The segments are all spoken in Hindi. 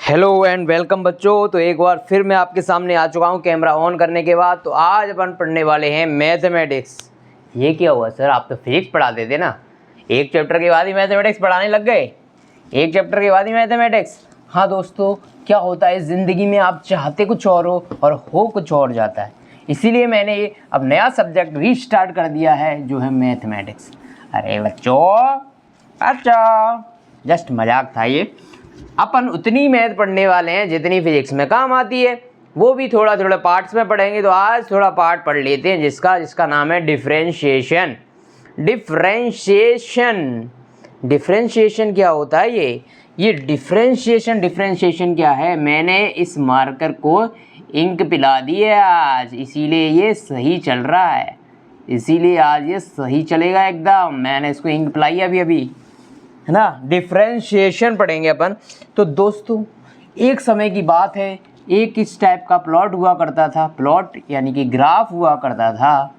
हेलो एंड वेलकम बच्चों। तो एक बार फिर मैं आपके सामने आ चुका हूँ कैमरा ऑन करने के बाद। तो आज अपन पढ़ने वाले हैं मैथमेटिक्स। ये क्या हुआ सर, आप तो फिजिक्स पढ़ाते थे ना, एक चैप्टर के बाद ही मैथमेटिक्स पढ़ाने लग गए। एक चैप्टर के बाद ही मैथमेटिक्स। हाँ दोस्तों, क्या होता है ज़िंदगी में, आप चाहते कुछ और हो और हो कुछ और जाता है। इसीलिए मैंने ये अब नया सब्जेक्ट रीस्टार्ट कर दिया है जो है मैथमेटिक्स। अरे बच्चों, अच्छा जस्ट मजाक था ये। अपन उतनी मैथ पढ़ने वाले हैं जितनी फिजिक्स में काम आती है, वो भी थोड़ा थोड़ा पार्ट्स में पढ़ेंगे। तो आज थोड़ा पार्ट पढ़ लेते हैं जिसका नाम है डिफरेंशिएशन। डिफरेंशिएशन डिफरेंशिएशन क्या होता है ये डिफरेंशिएशन क्या है। मैंने इस मार्कर को इंक पिला दी है आज, इसीलिए ये सही चल रहा है, इसीलिए आज ये सही चलेगा एकदम। मैंने इसको इंक पिलाई अभी है ना। डिफरेंशिएशन पढ़ेंगे अपन। तो दोस्तों, एक समय की बात है, एक इस टाइप का प्लॉट हुआ करता था। प्लॉट यानी कि ग्राफ हुआ करता था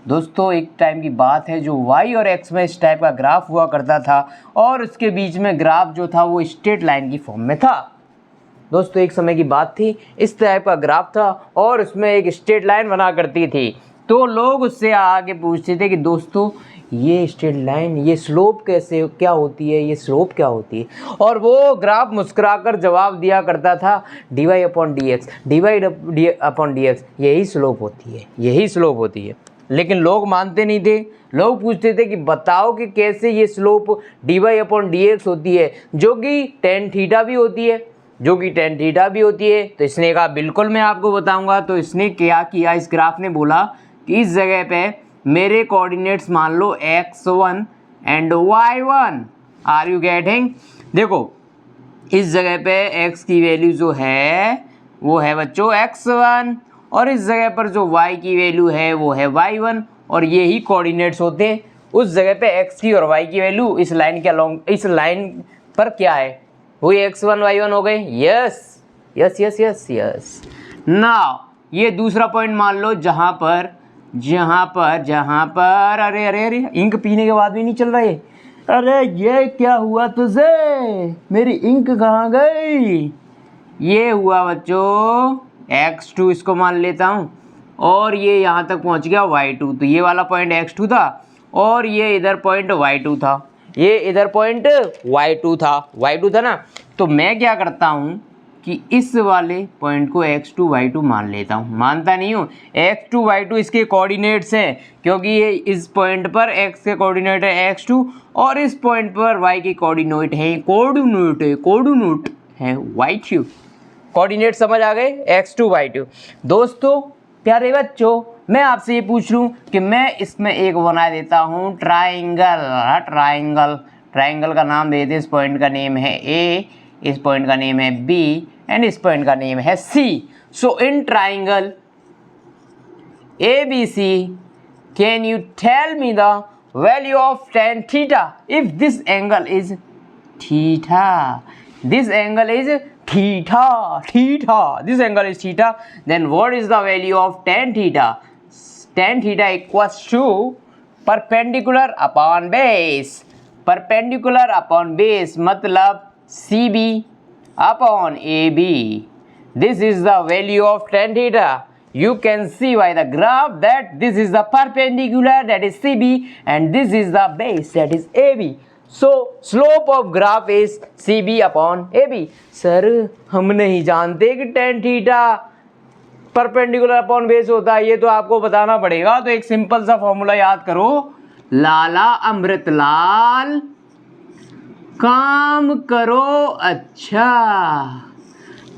दोस्तों। एक टाइम की बात है जो वाई और एक्स में इस टाइप का ग्राफ हुआ करता था, और उसके बीच में ग्राफ जो था वो स्ट्रेट लाइन की फॉर्म में था। दोस्तों, एक समय की बात थी, इस टाइप का ग्राफ था और उसमें एक स्ट्रेट लाइन बना करती थी। तो लोग उससे आगे पूछते थे कि दोस्तों ये स्ट्रेट लाइन, ये स्लोप कैसे क्या होती है, ये स्लोप क्या होती है। और वो ग्राफ मुस्कुराकर जवाब दिया करता था, dy upon D x, dy upon D x यही स्लोप होती है, यही स्लोप होती है। लेकिन लोग मानते नहीं थे। लोग पूछते थे कि बताओ कि कैसे ये slope dy upon D x होती है, जो कि टेन थीटा भी होती है, जो कि टेन थीटा भी होती है। तो इसने कहा बिल्कुल मैं आपको बताऊंगा। तो इसने क्या किया, इस ग्राफ ने बोला कि इस जगह पे मेरे कोऑर्डिनेट्स मान लो x1 and y1। Are you getting? देखो, इस जगह पे x की वैल्यू जो है वो है बच्चों x1, और इस जगह पर जो y की वैल्यू है वो है y1, और ये ही कोऑर्डिनेट्स होते हैं। उस जगह पे x की और y की वैल्यू इस लाइन के अलोंग, इस लाइन पर क्या है, वही x1 y1 हो गए। Yes yes yes yes yes. Now ये दूसरा पॉइंट मान लो जहाँ पर अरे अरे अरे, इंक पीने के बाद भी नहीं चल रहा है। अरे ये क्या हुआ तुझे, मेरी इंक कहाँ गई? ये हुआ बच्चों x2, इसको मान लेता हूँ, और ये यहाँ तक पहुँच गया y2। तो ये वाला पॉइंट x2 था, और ये इधर पॉइंट y2 था, ये इधर पॉइंट y2 था ना। तो मैं क्या करता हूँ कि इस वाले पॉइंट को x2 y2 मान लेता हूँ। मानता नहीं हूँ, x2 y2 इसके कोऑर्डिनेट्स हैं, क्योंकि ये इस पॉइंट पर x के कोऑर्डिनेट है x2, और इस पॉइंट पर y के कोऑर्डिनेट है y2। कोऑर्डिनेट समझ आ गए, x2 y2। दोस्तों प्यारे बच्चों, मैं आपसे ये पूछ लूँ कि मैं इसमें एक बना देता हूँ ट्राइंगल का नाम दे दे। इस पॉइंट का नेम है A, इस पॉइंट का नेम है B, एंड इस पॉइंट का नेम है C। So in triangle ABC, can you tell me the value of tan theta if this angle is theta? This angle is theta, this angle is theta, then what is the value of tan theta? tan theta equals to perpendicular upon base. Perpendicular upon base मतलब CB upon AB. This is the value of tan theta. You can see by the graph that this is the perpendicular, that is CB, and this is the base, that is AB. So slope of graph is CB upon AB. Sir हम नहीं जानते कि tan theta perpendicular upon base होता है, ये तो आपको बताना पड़ेगा। तो एक सिंपल सा फॉर्मूला याद करो, लाला अमृतलाल काम करो अच्छा,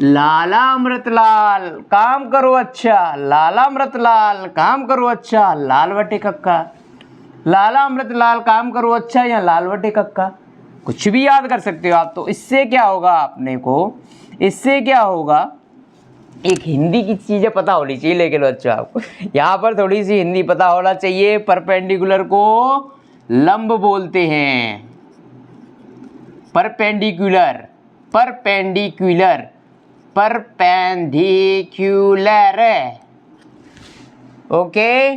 लाला अमृतलाल काम करो अच्छा, लाला अमृतलाल काम करो अच्छा, लाल बटे कक्का। लाला अमृतलाल काम करो अच्छा या लाल बटे कक्का, कुछ भी याद कर सकते हो आप। तो इससे क्या होगा, अपने को इससे क्या होगा, एक हिंदी की चीज़ें पता होनी चाहिए। लेकिन बच्चों आपको यहाँ पर थोड़ी सी हिंदी पता होना चाहिए। परपेंडिकुलर को लंब बोलते हैं, परपेंडिकुलर ओके।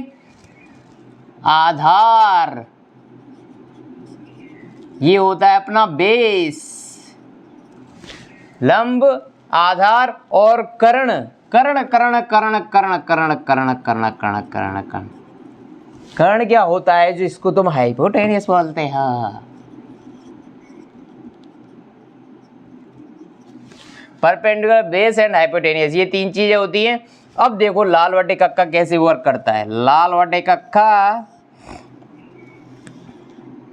आधार ये होता है अपना बेस, लंब, आधार और कर्ण। कर्ण कर्ण कर्ण कर्ण कर्ण कर्ण कर्ण कर्ण कर्ण कर्ण कर्ण क्या होता है जो इसको तुम हाइपोटेनियस बोलते हैं। परपेंडिकुलर, बेस एंड हाइपोटेनियस, ये तीन चीजें होती हैं। अब देखो लाल बटे कक्का कैसे वर्क करता है। लाल बटे कक्का,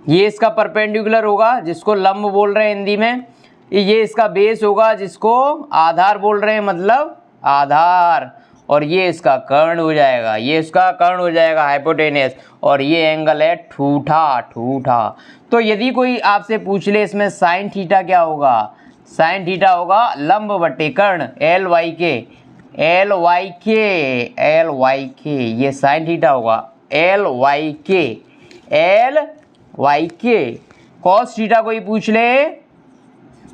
ये इसका परपेंडिकुलर होगा जिसको लंब बोल रहे हैं हिंदी में, ये इसका बेस होगा जिसको आधार बोल रहे हैं मतलब आधार, और ये इसका कर्ण हो जाएगा, ये इसका कर्ण हो जाएगा हाइपोटेनियस, और ये एंगल है ठूठा। ठूठा तो यदि कोई आपसे पूछ ले इसमें साइन थीटा क्या होगा, साइन थीटा होगा लंब बटे कर्ण, एल वाई के, एल वाई के, एल वाई के, ये साइन थीटा होगा एल वाई के, एल वाई के। कॉस थीटा कोई पूछ ले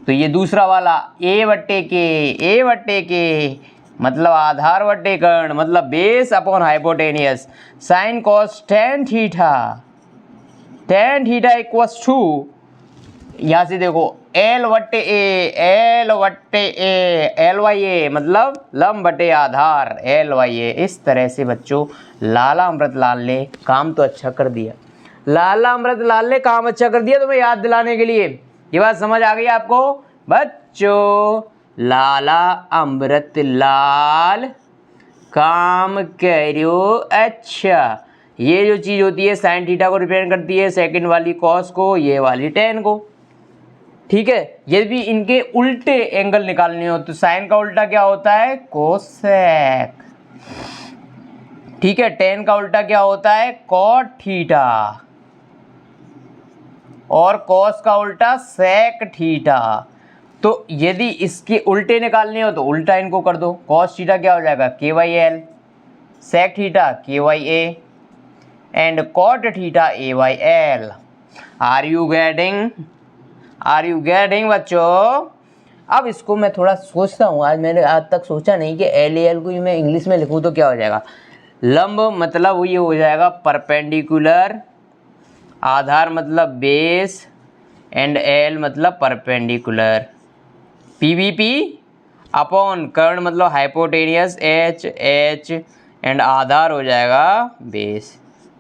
तो ये दूसरा वाला ए बट्टे के, ए बट्टे के मतलब आधार बट्टे कर्ण मतलब base upon hypotenuse, sine cos tan theta, tan theta equals to, यहाँ से देखो एल बट्टे ए, एल बट्टे ए, एल वाई ए मतलब लंब बटे आधार, एल वाई ए। इस तरह से बच्चों लाला अमृतलाल ने काम तो अच्छा कर दिया, लाला अमृतलाल ने काम अच्छा कर दिया तुम्हें याद दिलाने के लिए। ये बात समझ आ गई आपको बच्चों? लाला अमृतलाल काम करो अच्छा। ये जो चीज़ होती है साइन थीटा को रिप्रेजेंट करती है, सेकंड वाली कॉस को, ये वाली टेन को, ठीक है। यदि इनके उल्टे एंगल निकालने हो तो साइन का उल्टा क्या होता है कोसेक, ठीक है। टेन का उल्टा क्या होता है कॉट थीटा, और कॉस का उल्टा सेक थीटा। तो यदि इसके उल्टे निकालने हो तो उल्टा इनको कर दो, कॉस थीटा क्या हो जाएगा K Y L, sec theta K Y A, and cot theta A Y L. Are you getting, are you getting बच्चों? अब इसको मैं थोड़ा सोचता हूँ, आज मैंने आज तक सोचा नहीं कि एल ए एल को मैं इंग्लिश में लिखूँ तो क्या हो जाएगा। लंब मतलब ये हो जाएगा परपेंडिकुलर, आधार मतलब बेस, एंड एल मतलब परपेंडिकुलर, पीवीपी अपॉन कर्ण मतलब हाइपोटेनियस, एच एच, एंड आधार हो जाएगा बेस।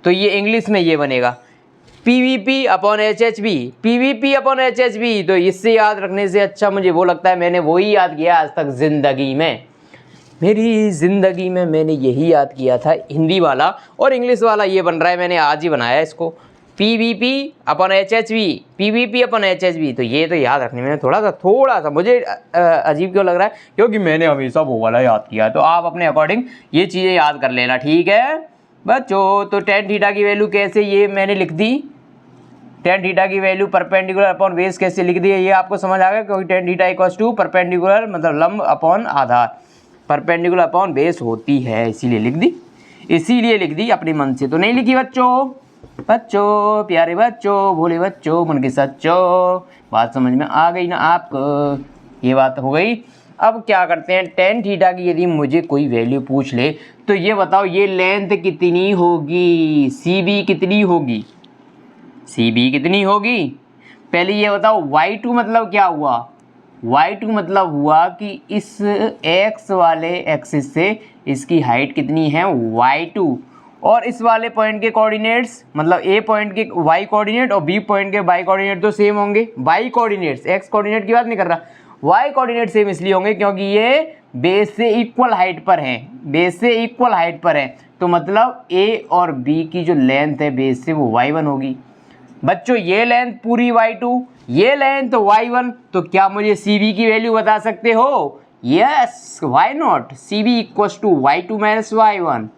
तो ये इंग्लिश में ये बनेगा PVP upon H H B, PVP upon H H B. तो इससे याद रखने से अच्छा मुझे वो लगता है मैंने वही याद किया आज तक ज़िंदगी में, मेरी ज़िंदगी में मैंने यही याद किया था, हिंदी वाला। और इंग्लिश वाला ये बन रहा है, मैंने आज ही बनाया इसको, PVP upon H H B, PVP upon H H B. तो ये तो याद रखने में थोड़ा सा मुझे अजीब क्यों लग रहा है, क्योंकि मैंने हमेशा वो वाला याद किया। तो आप अपने अकॉर्डिंग ये चीज़ें याद कर लेना, ठीक है बच्चों। तो टेन थीटा की वैल्यू कैसे ये मैंने लिख दी, टेन थीटा की वैल्यू परपेंडिकुलर अपॉन बेस कैसे लिख दी है ये आपको समझ आ गया, क्योंकि tan theta equals to perpendicular मतलब लंब अपॉन आधार, परपेंडिकुलर अपॉन बेस होती है, इसीलिए लिख दी, इसीलिए लिख दी, अपने मन से तो नहीं लिखी बच्चों। बच्चों प्यारे बच्चों, भोले बच्चों, मन के सच्चों, बात समझ में आ गई ना आपको? ये बात हो गई। अब क्या करते हैं, टेन थीटा की यदि मुझे कोई वैल्यू पूछ ले तो ये बताओ ये लेंथ कितनी होगी, सी बी कितनी होगी, सी बी कितनी होगी? पहले ये बताओ y2 मतलब क्या हुआ, y2 मतलब हुआ कि इस x वाले एक्सिस से इसकी हाइट कितनी है y2, और इस वाले पॉइंट के कोऑर्डिनेट्स मतलब a पॉइंट के y कोऑर्डिनेट और b पॉइंट के y कोऑर्डिनेट तो सेम होंगे, y कोऑर्डिनेट्स, x कोऑर्डिनेट की बात नहीं कर रहा, y कोऑर्डिनेट सेम इसलिए होंगे क्योंकि ये बेस से इक्वल हाइट पर हैं, बेस से इक्वल हाइट पर हैं। तो मतलब a और b की जो लेंथ है बेस से वो y1 होगी। बच्चों ये लेंथ पूरी y2, ये लेंथ y1, तो क्या मुझे cb की वैल्यू बता सकते हो? Yes, why not, cb equals to y2 minus y1,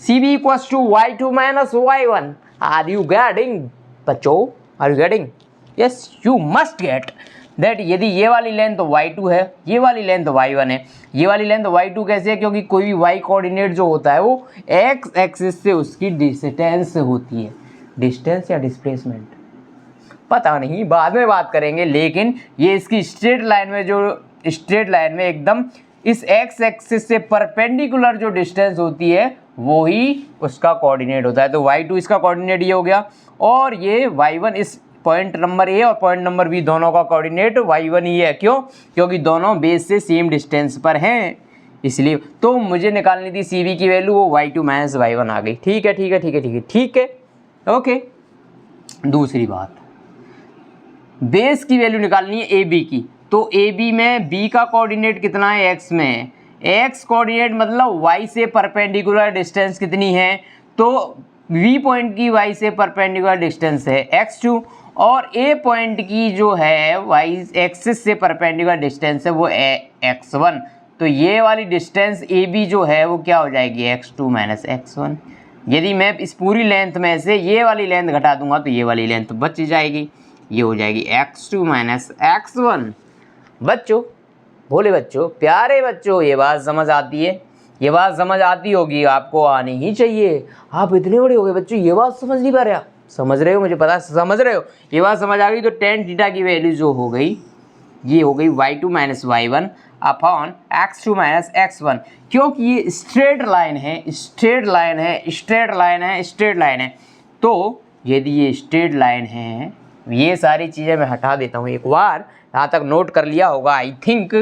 cb equals to y2 minus y1। Are you getting बच्चों, are you getting? Yes you must get that. यदि ये वाली लेंथ y2 है, ये वाली लेंथ y1 है, ये वाली लेंथ y2 कैसे है? क्योंकि कोई भी y कोऑर्डिनेट जो होता है वो x एक्सिस से उसकी डिस्टेंस होती है, डिस्टेंस या डिस्प्लेसमेंट पता नहीं, बाद में बात करेंगे। लेकिन ये इसकी स्ट्रेट लाइन में, जो स्ट्रेट लाइन में एकदम इस x एक्सिस से परपेंडिकुलर जो डिस्टेंस होती है वो ही उसका कोऑर्डिनेट होता है। तो y2 इसका कोऑर्डिनेट ये हो गया, और ये y1 इस पॉइंट नंबर ए और पॉइंट नंबर बी दोनों का कोऑर्डिनेट y1 ही है। क्यों? क्योंकि दोनों बेस से सेम डिस्टेंस पर हैं, इसलिए। तो मुझे निकालनी थी सी वी की वैल्यू, वो y2 माइनस y1 आ गई। ठीक है ठीक है ठीक है ठीक है ठीक है, ओके। दूसरी बात, बेस की वैल्यू निकालनी है ए बी की। तो ए बी में बी का कोऑर्डिनेट कितना है? एक्स में। एक्स कोऑर्डिनेट मतलब वाई से परपेंडिकुलर डिस्टेंस कितनी है? तो वी पॉइंट की वाई से परपेंडिकुलर डिस्टेंस है x2 और ए पॉइंट की जो है वाई एक्सिस से परपेंडिकुलर डिस्टेंस है वो x1। तो ये वाली डिस्टेंस ए बी जो है वो क्या हो जाएगी? x2 minus x1। यदि मैं इस पूरी लेंथ में से ये वाली लेंथ घटा दूंगा तो ये वाली लेंथ बच जाएगी, ये हो जाएगी x2 माइनस x1। बच्चों, भोले बच्चों, प्यारे बच्चों, ये बात समझ आती है? ये बात समझ आती होगी, आपको आनी ही चाहिए। आप इतने बड़े हो गए बच्चों, ये बात समझ नहीं पा रहे? आप समझ रहे हो, मुझे पता, समझ रहे हो। ये बात समझ आ गई तो टेन थीटा की वैल्यू जो हो गई, ये हो गई y2 minus y1 upon x2 minus x1। क्योंकि ये स्ट्रेट लाइन है, स्ट्रेट लाइन है, स्ट्रेट लाइन है, स्ट्रेट लाइन है। तो यदि ये स्ट्रेट लाइन है, ये सारी चीज़ें मैं हटा देता हूँ एक बार, यहाँ तक नोट कर लिया होगा। I think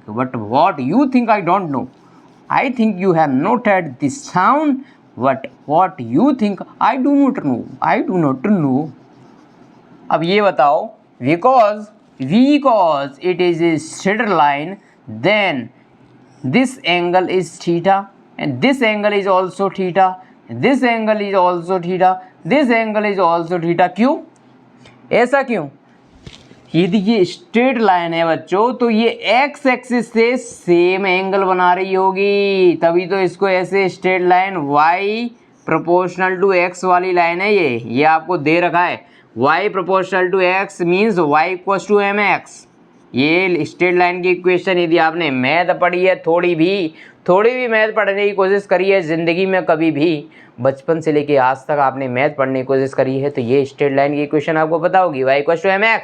but what you think I don't know. I think you have noted this sound but what you think I do not know. अब ये बताओ, because it is a straight line, then this angle is theta and this angle is also theta, this angle is also theta, this angle is also theta। क्यों? ऐसा क्यों? यदि ये स्ट्रेट लाइन है बच्चों तो ये एक्स एक्सिस से सेम एंगल बना रही होगी, तभी तो इसको ऐसे straight line y proportional to x वाली लाइन है। ये आपको दे रखा है, y proportional to x means y equals to mx। ये स्ट्रेट लाइन की इक्वेशन यदि आपने मैथ पढ़ी है, थोड़ी भी मैथ पढ़ने की कोशिश करी है ज़िंदगी में, कभी भी बचपन से लेके आज तक आपने मैथ पढ़ने की कोशिश करी है, तो ये स्ट्रेट लाइन की इक्वेशन आपको पता होगी। y equals to mx,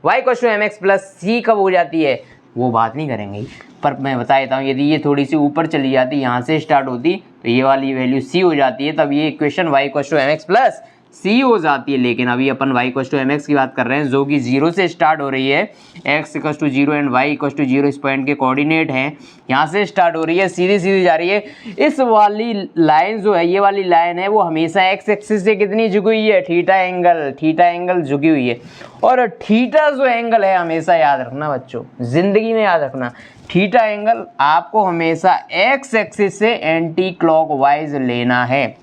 y equals to mx plus c कब हो जाती है वो बात नहीं करेंगे, पर मैं बता देता हूँ। यदि ये थोड़ी सी ऊपर चली जाती, यहाँ से स्टार्ट होती, तो ये वाली वैल्यू c हो जाती है, तब ये equation y equals to mx plus c हो जाती है। लेकिन अभी अपन y इक्वल्स टू mx की बात कर रहे हैं, जो कि 0 से स्टार्ट हो रही है। x equals to 0 and y equals to 0 इस पॉइंट के कोऑर्डिनेट हैं, यहाँ से स्टार्ट हो रही है, सीधी जा रही है। इस वाली लाइन जो है, ये वाली लाइन है, वो हमेशा x एक्सिस से कितनी झुकी हुई है? थीटा एंगल झुकी हुई है। और थीटा जो एंगल है, हमेशा याद रखना बच्चों, जिंदगी में याद रखना, थीटा एंगल आपको हमेशा x एक्सिस से एंटी क्लॉकवाइज लेना है।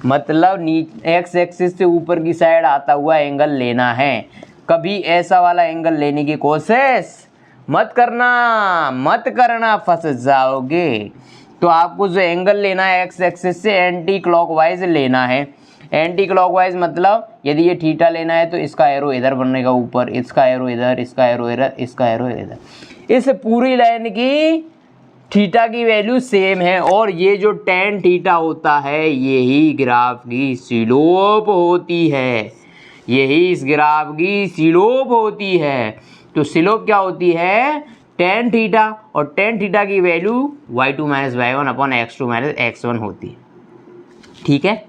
मतलब एक्स एक्सिस से ऊपर की साइड आता हुआ एंगल लेना है। कभी ऐसा वाला एंगल लेने की कोशिश मत करना, फंस जाओगे। तो आपको जो एंगल लेना है एक्स एक्सिस से एंटी क्लॉकवाइज लेना है। एंटी क्लॉकवाइज मतलब यदि ये थीटा लेना है तो इसका एरो इधर बनने का ऊपर, इसका एरो इधर, इसका एरो इधर, इसका एरो इधर। इस पूरी लाइन की थीटा की वैल्यू सेम है, और ये जो टेन थीटा होता है यही ग्राफ की स्लोप होती है, यही इस ग्राफ की स्लोप होती है। तो स्लोप क्या होती है? टेन थीटा, और टेन थीटा की value y2 minus y1 upon x2 minus x1 होती है।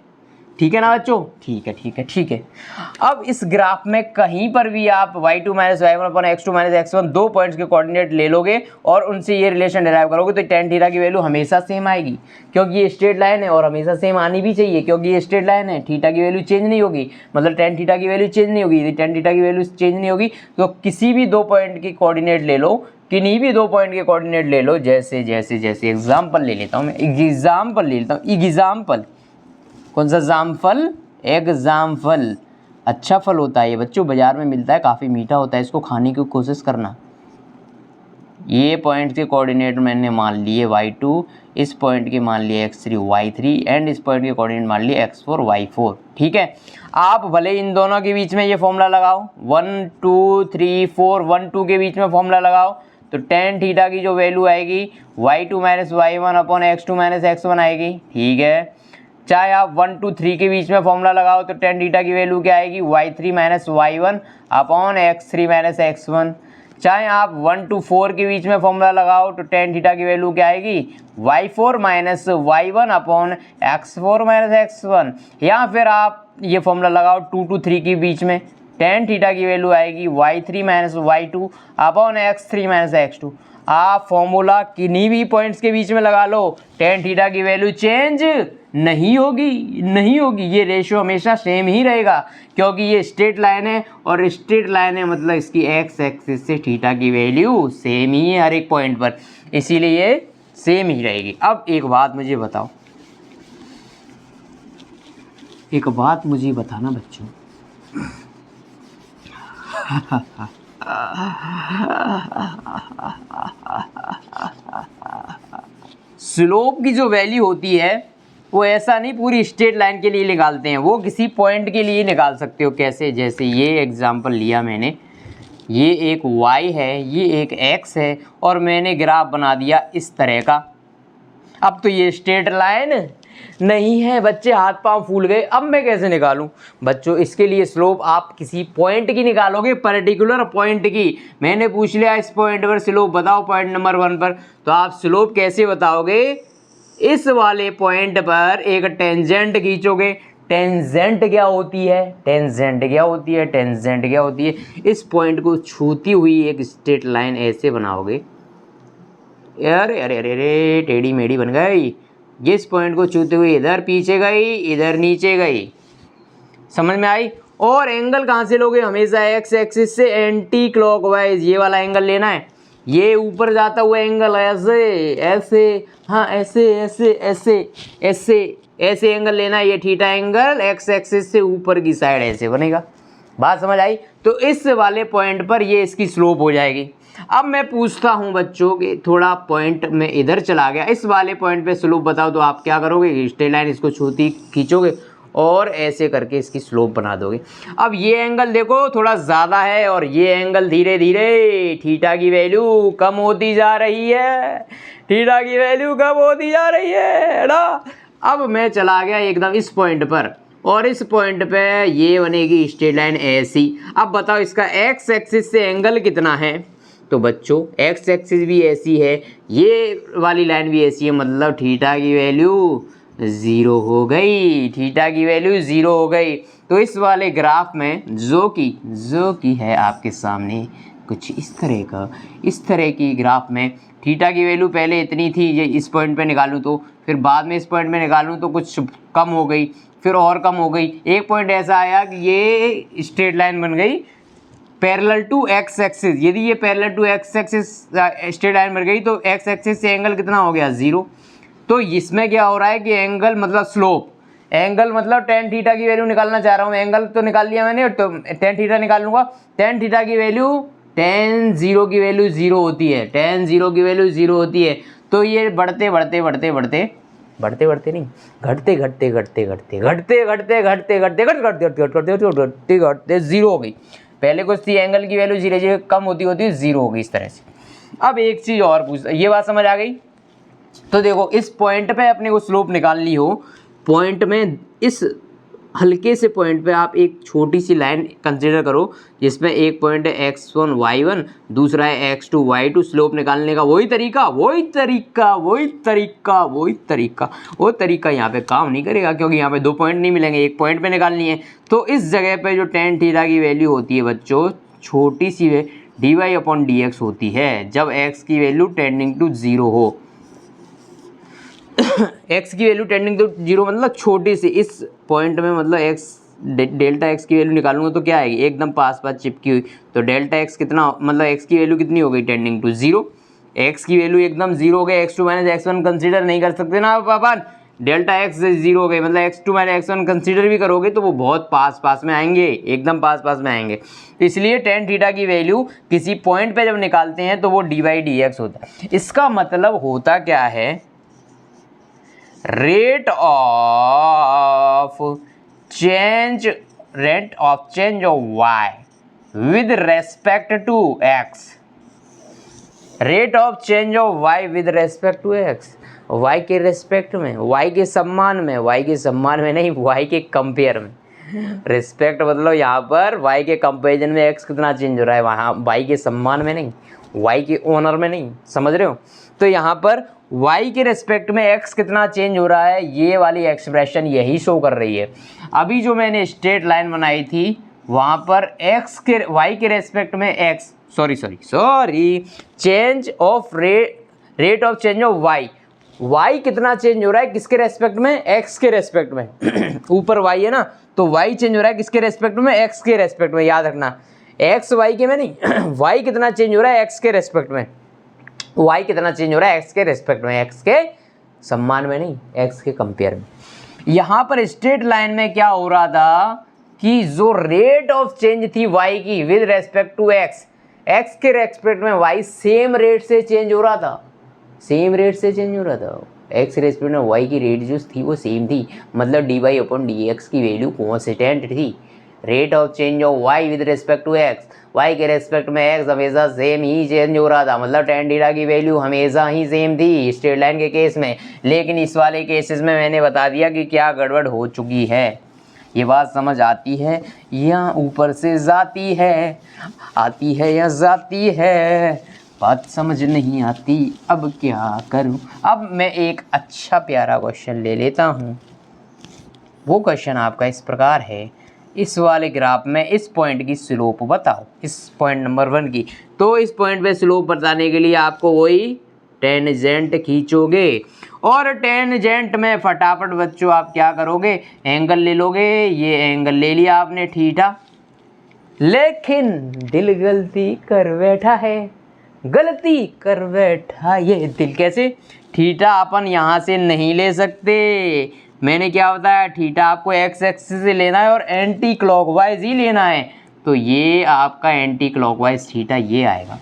ठीक है ना बच्चों? ठीक है। अब इस ग्राफ में कहीं पर भी आप y2 minus y1 upon x2 minus x1 दो पॉइंट्स के कोऑर्डिनेट ले लोगे और उनसे ये रिलेशन डिराइव करोगे तो टेन थीटा की वैल्यू हमेशा सेम आएगी, क्योंकि ये स्ट्रेट लाइन है, और हमेशा सेम आनी भी चाहिए क्योंकि ये स्ट्रेट लाइन है। थीटा की वैल्यू चेंज नहीं होगी, मतलब टेन थीटा की वैल्यू चेंज नहीं होगी। यदि टेन थीटा की वैल्यू चेंज नहीं होगी तो किसी भी दो पॉइंट के कोऑर्डिनेट ले लो, किन्हीं भी दो पॉइंट के कोऑर्डिनेट ले लो। जैसे एग्जाम्पल ले लेता हूँ मैं, एग्जाम्पल कौन सा जामफल? एग्जाम्पल। अच्छा फल होता है ये बच्चों, बाजार में मिलता है, काफ़ी मीठा होता है, इसको खाने की कोशिश करना। ये पॉइंट के कोऑर्डिनेट मैंने मान लिए y2, इस पॉइंट के मान लिए x3 y3 एंड इस पॉइंट के कोऑर्डिनेट मान लिए x4 y4। ठीक है, आप भले इन दोनों के बीच में ये फॉर्मूला लगाओ, 1 2 3 4 1 2 के बीच में फॉर्मूला लगाओ, तो टेन थीटा की जो वैल्यू आएगी y2 minus y1 upon x2 minus x1 आएगी। ठीक है, चाहे आप 1 2 3 के बीच में फॉर्मूला लगाओ तो टेन थीटा की वैल्यू क्या आएगी? y3 minus y1 upon x3 minus x1। चाहे आप 1 2 4 के बीच में फॉर्मूला लगाओ तो टेन थीटा की वैल्यू क्या आएगी? y4 minus y1 upon x4 minus x1। या फिर आप ये फॉर्मूला लगाओ 2 to 3 के बीच में, टेन थीटा की वैल्यू आएगी y3 minus y2 upon x3 minus x2। आप फॉर्मूला किन्हीं भी पॉइंट्स के बीच में लगा लो, टेन थीटा की वैल्यू चेंज नहीं होगी, ये रेशियो हमेशा सेम ही रहेगा, क्योंकि ये स्ट्रेट लाइन है और स्ट्रेट लाइन है मतलब इसकी एक्स एक्सिस से थीटा की वैल्यू सेम ही है हर एक पॉइंट पर, इसीलिए ये सेम ही रहेगी। अब एक बात मुझे बताना बच्चों, स्लोप की जो वैल्यू होती है वो ऐसा नहीं पूरी स्ट्रेट लाइन के लिए निकालते हैं, वो किसी पॉइंट के लिए निकाल सकते हो। कैसे? जैसे ये एग्जांपल लिया मैंने, ये एक y है, ये एक x है और मैंने ग्राफ बना दिया इस तरह का। अब तो ये स्ट्रेट लाइन नहीं है बच्चे, हाथ पांव फूल गए। अब मैं कैसे निकालूं? बच्चों इसके लिए स्लोप आप किसी पॉइंट की निकालोगे, पर्टिकुलर पॉइंट की। मैंने पूछ लिया इस पॉइंट पर स्लोप बताओ पॉइंट नंबर 1 पर, तो आप स्लोप कैसे बताओगे? इस वाले पॉइंट पर एक टेंजेंट खींचोगे। टेंजेंट क्या होती है? इस पॉइंट को छूती हुई एक स्ट्रेट लाइन ऐसे बनाओगे। अरे अरे अरे अरे टेढ़ी मेढ़ी बन गई। जिस पॉइंट को छूते हुए इधर पीछे गई, इधर नीचे गई। समझ में आई? और एंगल कहाँ से लोगे? हमेशा एक्स एक्सिस से एंटी क्लॉकवाइज ये वाला एंगल लेना है। ये ऊपर जाता हुआ एंगल ऐसे हाँ ऐसे एंगल लेना है। ये थीटा एंगल एक्स एक्सिस से ऊपर की साइड ऐसे बनेगा। बात समझ आई? तो इस वाले पॉइंट पर ये इसकी स्लोप हो जाएगी। अब मैं पूछता हूँ बच्चों कि थोड़ा पॉइंट में इधर चला गया, इस वाले पॉइंट पे स्लोप बताओ, तो आप क्या करोगे? स्ट्रेट लाइन इसको छूती खींचोगे और ऐसे करके इसकी स्लोप बना दोगे। अब ये एंगल देखो थोड़ा ज़्यादा है और ये एंगल धीरे धीरे थीटा की वैल्यू कम होती जा रही है ना। अब मैं चला गया एकदम इस पॉइंट पर और इस पॉइंट पे ये बनेगी स्ट्रेट लाइन ऐसी। अब बताओ इसका एक्स एक्सिस से एंगल कितना है? तो बच्चों एक्स एक्सिस भी ऐसी है, ये वाली लाइन भी ऐसी है, मतलब थीटा की वैल्यू 0 हो गई। तो इस वाले ग्राफ में जो कि है आपके सामने कुछ इस तरह की ग्राफ में थीटा की वैल्यू पहले इतनी थी, ये इस पॉइंट पे निकालूं तो फिर बाद में इस पॉइंट में निकालूं तो कुछ कम हो गई, फिर और कम हो गई। एक पॉइंट ऐसा आया कि ये स्ट्रेट लाइन बन गई पैरेलल टू एक्स एक्सिस। यदि ये parallel to x axis straight line बन गई तो एक्स एक्सिस से एंगल कितना हो गया? 0। तो इसमें क्या हो रहा है कि एंगल मतलब स्लोप, एंगल मतलब टेन थीटा की वैल्यू निकालना चाह रहा हूँ। एंगल तो निकाल लिया मैंने, तो टेन थीटा निकाल लूँगा। टेन थीटा की वैल्यू टेन जीरो की वैल्यू 0 होती है। तो ये बढ़ते जीरो हो गई। पहले कुछ थी एंगल की वैल्यू धीरे धीरे कम होती 0 हो गई इस तरह से। अब एक चीज़ और पूछ, ये बात समझ आ गई? तो देखो इस पॉइंट पे अपने को स्लोप निकालनी हो, पॉइंट में इस हल्के से पॉइंट पे आप एक छोटी सी लाइन कंसीडर करो जिसमें एक पॉइंट है x1 y1, दूसरा है x2 y2। स्लोप निकालने का वही तरीका यहाँ पे काम नहीं करेगा, क्योंकि यहाँ पे 2 पॉइंट नहीं मिलेंगे, एक पॉइंट पे निकालनी है। तो इस जगह पे जो टेन थीटा की वैल्यू होती है बच्चों, छोटी सी dy/dx होती है जब x की वैल्यू टेंडिंग टू 0 हो। x की वैल्यू टेंडिंग टू 0 मतलब छोटी सी, इस पॉइंट में मतलब x डेल्टा x की वैल्यू निकालूंगा तो क्या आएगी? एकदम पास चिपकी हुई। तो डेल्टा x कितना, मतलब x की वैल्यू कितनी हो गई? Tending to 0। x की वैल्यू एकदम 0 हो गई, x2 माइनस x1 कंसीडर नहीं कर सकते ना पापा। डेल्टा x 0 हो गई, मतलब x2 माइनस x1 कंसीडर भी करोगे तो वो बहुत पास में आएंगे, एकदम पास में आएंगे। इसलिए टेन थीटा की वैल्यू किसी पॉइंट पे जब निकालते हैं तो वो dy/dx होता है। इसका मतलब होता क्या है? Rate of change of y with respect to x। Rate of change of y with respect to x, y के रेस्पेक्ट में, y के सम्मान में नहीं, y के कंपेयर में। रिस्पेक्ट मतलब यहाँ पर y के कंपेरिजन में x कितना चेंज हो रहा है, वहाँ y के सम्मान में नहीं, y के ऑनर में नहीं, समझ रहे हो। तो यहाँ पर y के रिस्पेक्ट में x कितना चेंज हो रहा है, ये वाली एक्सप्रेशन यही शो कर रही है। अभी जो मैंने स्ट्रेट लाइन बनाई थी वहाँ पर y के रेस्पेक्ट में x sorry change of rate of change of y कितना चेंज हो रहा है किसके रेस्पेक्ट में, x के रेस्पेक्ट में। ऊपर y है ना, तो y चेंज हो रहा है किसके रेस्पेक्ट में, x के रेस्पेक्ट में। याद रखना x y के में नहीं y कितना चेंज हो रहा है x के रेस्पेक्ट में, y कितना चेंज हो रहा है x के रेस्पेक्ट में, x के सम्मान में नहीं, x के कंपेयर में। यहाँ पर स्ट्रेट लाइन में क्या हो रहा था कि जो रेट ऑफ चेंज थी y की विद रेस्पेक्ट टू x के रेस्पेक्ट में y सेम रेट से चेंज हो रहा था, सेम रेट से चेंज हो रहा था। x रेस्पेक्ट में y की रेट जो थी वो सेम थी, मतलब dy/dx की वैल्यू कॉन्स्टेंट थी। Rate of change of y with respect to y के रेस्पेक्ट में x हमेशा सेम ही चेंज हो रहा था, मतलब tan थीटा की वैल्यू हमेशा ही सेम थी स्ट्रेट लाइन के केस में। लेकिन इस वाले केसेस में मैंने बता दिया कि क्या गड़बड़ हो चुकी है। ये बात समझ आती है या ऊपर से जाती है, आती है या जाती है, बात समझ नहीं आती, अब क्या करूं। अब मैं एक अच्छा प्यारा क्वेश्चन ले लेता हूं। वो क्वेश्चन आपका इस प्रकार है, इस वाले ग्राफ में इस पॉइंट की स्लोप बताओ, इस पॉइंट नंबर 1 की। तो इस पॉइंट पे स्लोप बताने के लिए आपको वही टेंजेंट खींचोगे, और टेंजेंट में फटाफट बच्चों आप क्या करोगे, एंगल ले लोगे। ये एंगल ले लिया आपने थीटा, लेकिन दिल गलती कर बैठा है, गलती कर बैठा ये दिल। कैसे, थीटा अपन यहाँ से नहीं ले सकते। मैंने क्या बताया, थीटा आपको एक्स एक्सिस से लेना है और एंटी क्लॉकवाइज ही लेना है। तो ये आपका एंटी क्लॉकवाइज थीटा ये आएगा,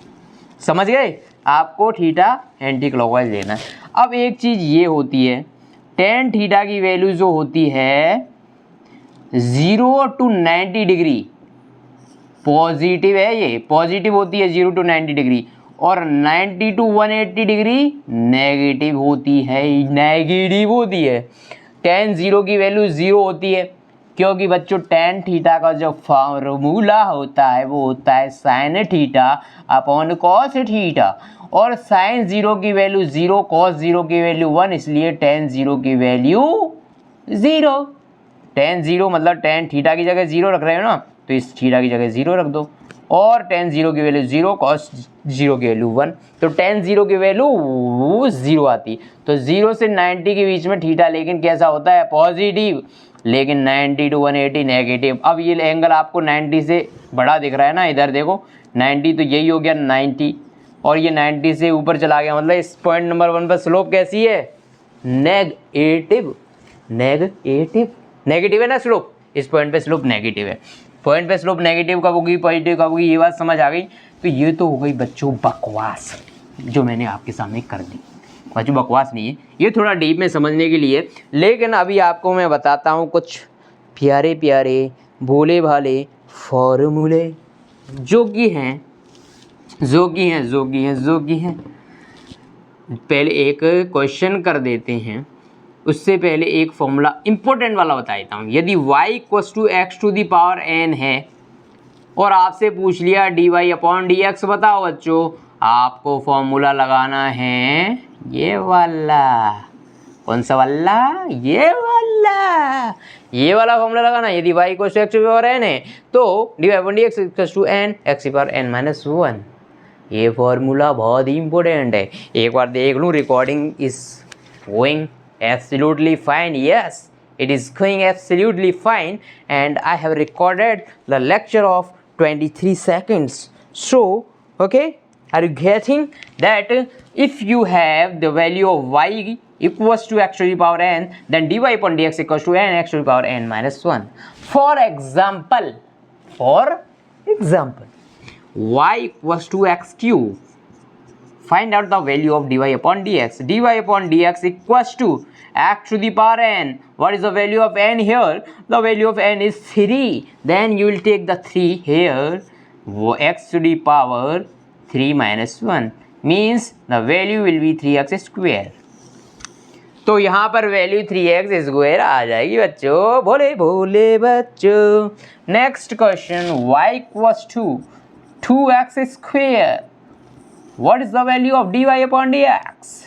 समझ गए। आपको थीटा एंटी क्लॉकवाइज लेना है। अब एक चीज़ ये होती है, टेन थीटा की वैल्यू जो होती है 0 to 90 डिग्री पॉजिटिव है, ये पॉजिटिव होती है 0 to 90 डिग्री, और 90 to 180 डिग्री नेगेटिव होती है, नेगेटिव होती है। टेन 0 की वैल्यू 0 होती है, क्योंकि बच्चों टेन थीटा का जो फार्मूला होता है वो होता है sine theta upon cos theta, और साइन 0 की वैल्यू 0, कॉस 0 की वैल्यू 1, इसलिए टेन 0 की वैल्यू 0। टेन 0 मतलब टेन थीटा की जगह 0 रख रहे हो ना, तो इस थीटा की जगह 0 रख दो, और टेन 0 की वैल्यू 0, कॉस 0 की वैल्यू 1, तो टेन 0 की वैल्यू 0 आती। तो 0 से 90 के बीच में थीटा लेकिन कैसा होता है, पॉजिटिव, लेकिन 90 to 180 नेगेटिव। अब ये एंगल आपको 90 से बड़ा दिख रहा है ना, इधर देखो 90, तो यही हो गया 90, और ये 90 से ऊपर चला गया, मतलब इस पॉइंट नंबर 1 पर स्लोप कैसी है, नेगेटिव। नेगेटिव नेगेटिव है ना स्लोप, इस पॉइंट पे स्लोप नेगेटिव है। पॉइंट पे स्लोप नेगेटिव कब होगी, पॉजिटिव कब होगी, ये बात समझ आ गई। तो ये तो हो गई बच्चों बकवास जो मैंने आपके सामने कर दी। बच्चों बकवास नहीं है, ये थोड़ा डीप में समझने के लिए। लेकिन अभी आपको मैं बताता हूँ कुछ प्यारे प्यारे भोले भाले फॉर्मूले जो कि हैं पहले एक क्वेश्चन कर देते हैं, उससे पहले एक फॉर्मूला इम्पोर्टेंट वाला बता देता हूँ। यदि y = x⁴n है और आपसे पूछ लिया dy/dx बताओ बच्चों, आपको फॉर्मूला लगाना है ये वाला। कौन सा वाला, ये वाला फॉर्मूला लगाना। यदि y = x⁴n है तो dy/dx = n, x⁻n-1। ये फॉर्मूला बहुत ही इंपॉर्टेंट है, एक बार देख लूँ। Recording is going absolutely fine, yes, it is going absolutely fine, and I have recorded the lecture of 23 seconds. So okay, are you getting that if you have the value of y equals to x⁴n, then dy/dx equals to n, x⁻n-1. For example, y equals to x³, find out the value of dy/dx. dy/dx equals to x⁴n. What is the value of n here? The value of n is 3. Then you will take the 3 here. x⁻³ - 1 means the value will be 3x². तो यहाँ पर वैल्यू 3x स्क्वायर आ जाएगी बच्चों, भोले भोले बच्चों। Next question, y equals to 2x square, what is the value of dy upon dx।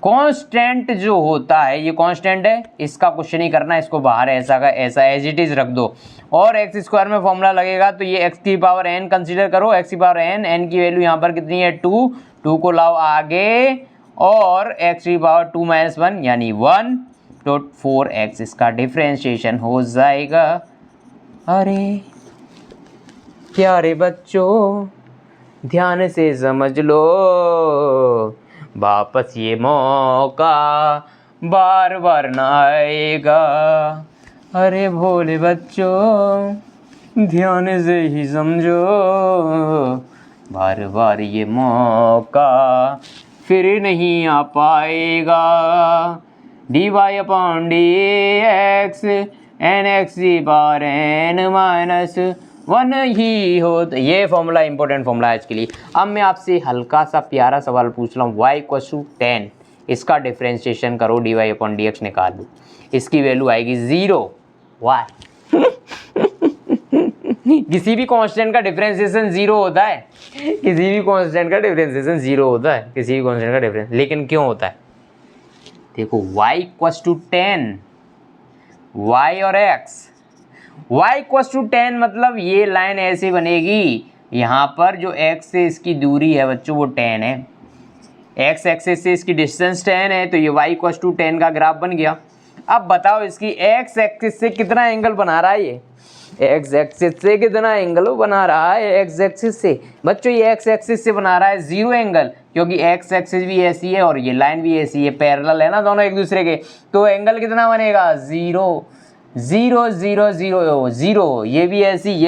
Constant जो होता है, ये कांस्टेंट है, इसका क्वेश्चन ही करना, इसको बाहर ऐसा का ऐसा एज इट इज रख दो, और एक्स स्क्वायर में फॉर्मूला लगेगा तो ये एक्स की पावर n कंसीडर करो, एक्स की पावर n, n की वैल्यू यहाँ पर कितनी है 2, 2 को लाओ आगे, और एक्स की पावर 2 - 1 यानी 1, तो 4x इसका डिफ्रेंशिएशन हो जाएगा। अरे क्या रे बच्चों, ध्यान से समझ लो, वापस ये मौका बार बार ना आएगा। अरे भोले बच्चों ध्यान से ही समझो, बार बार ये मौका फिर नहीं आ पाएगा। dy upon dx n x की पावर n - 1 ही हो। तो ये फॉर्मूला इंपॉर्टेंट फॉर्मूला है आज के लिए। अब मैं आपसे हल्का सा प्यारा सवाल पूछ रहा हूँ, y = 10, इसका डिफ्रेंशिएशन करो, dy अपॉन dx निकाल दो, इसकी वैल्यू आएगी 0। वाई किसी भी कांस्टेंट का डिफरेंशिएशन 0 होता है, किसी भी कांस्टेंट का डिफरेंशिएशन 0 होता है, किसी भी कांस्टेंट का डिफरेंस, लेकिन क्यों होता है? देखो y = 10, y और x, y = 10 मतलब ये लाइन ऐसे बनेगी, यहाँ पर जो x से इसकी दूरी है बच्चों वो 10 है, x एक्सिस से इसकी डिस्टेंस 10 है, तो ये y = 10 का ग्राफ बन गया। अब बताओ इसकी x एक्सिस से कितना एंगल बना रहा है, ये x एक्सिस से कितना एंगल बना रहा है, x एक्सिस से बच्चों ये x एक्सिस से बना रहा है 0 एंगल, क्योंकि x एक्सिस भी ऐसी है और ये लाइन भी ऐसी है, पैरेलल है ना दोनों एक दूसरे के, तो एंगल कितना बनेगा 0 0 0 0 0, ये भी ऐसी,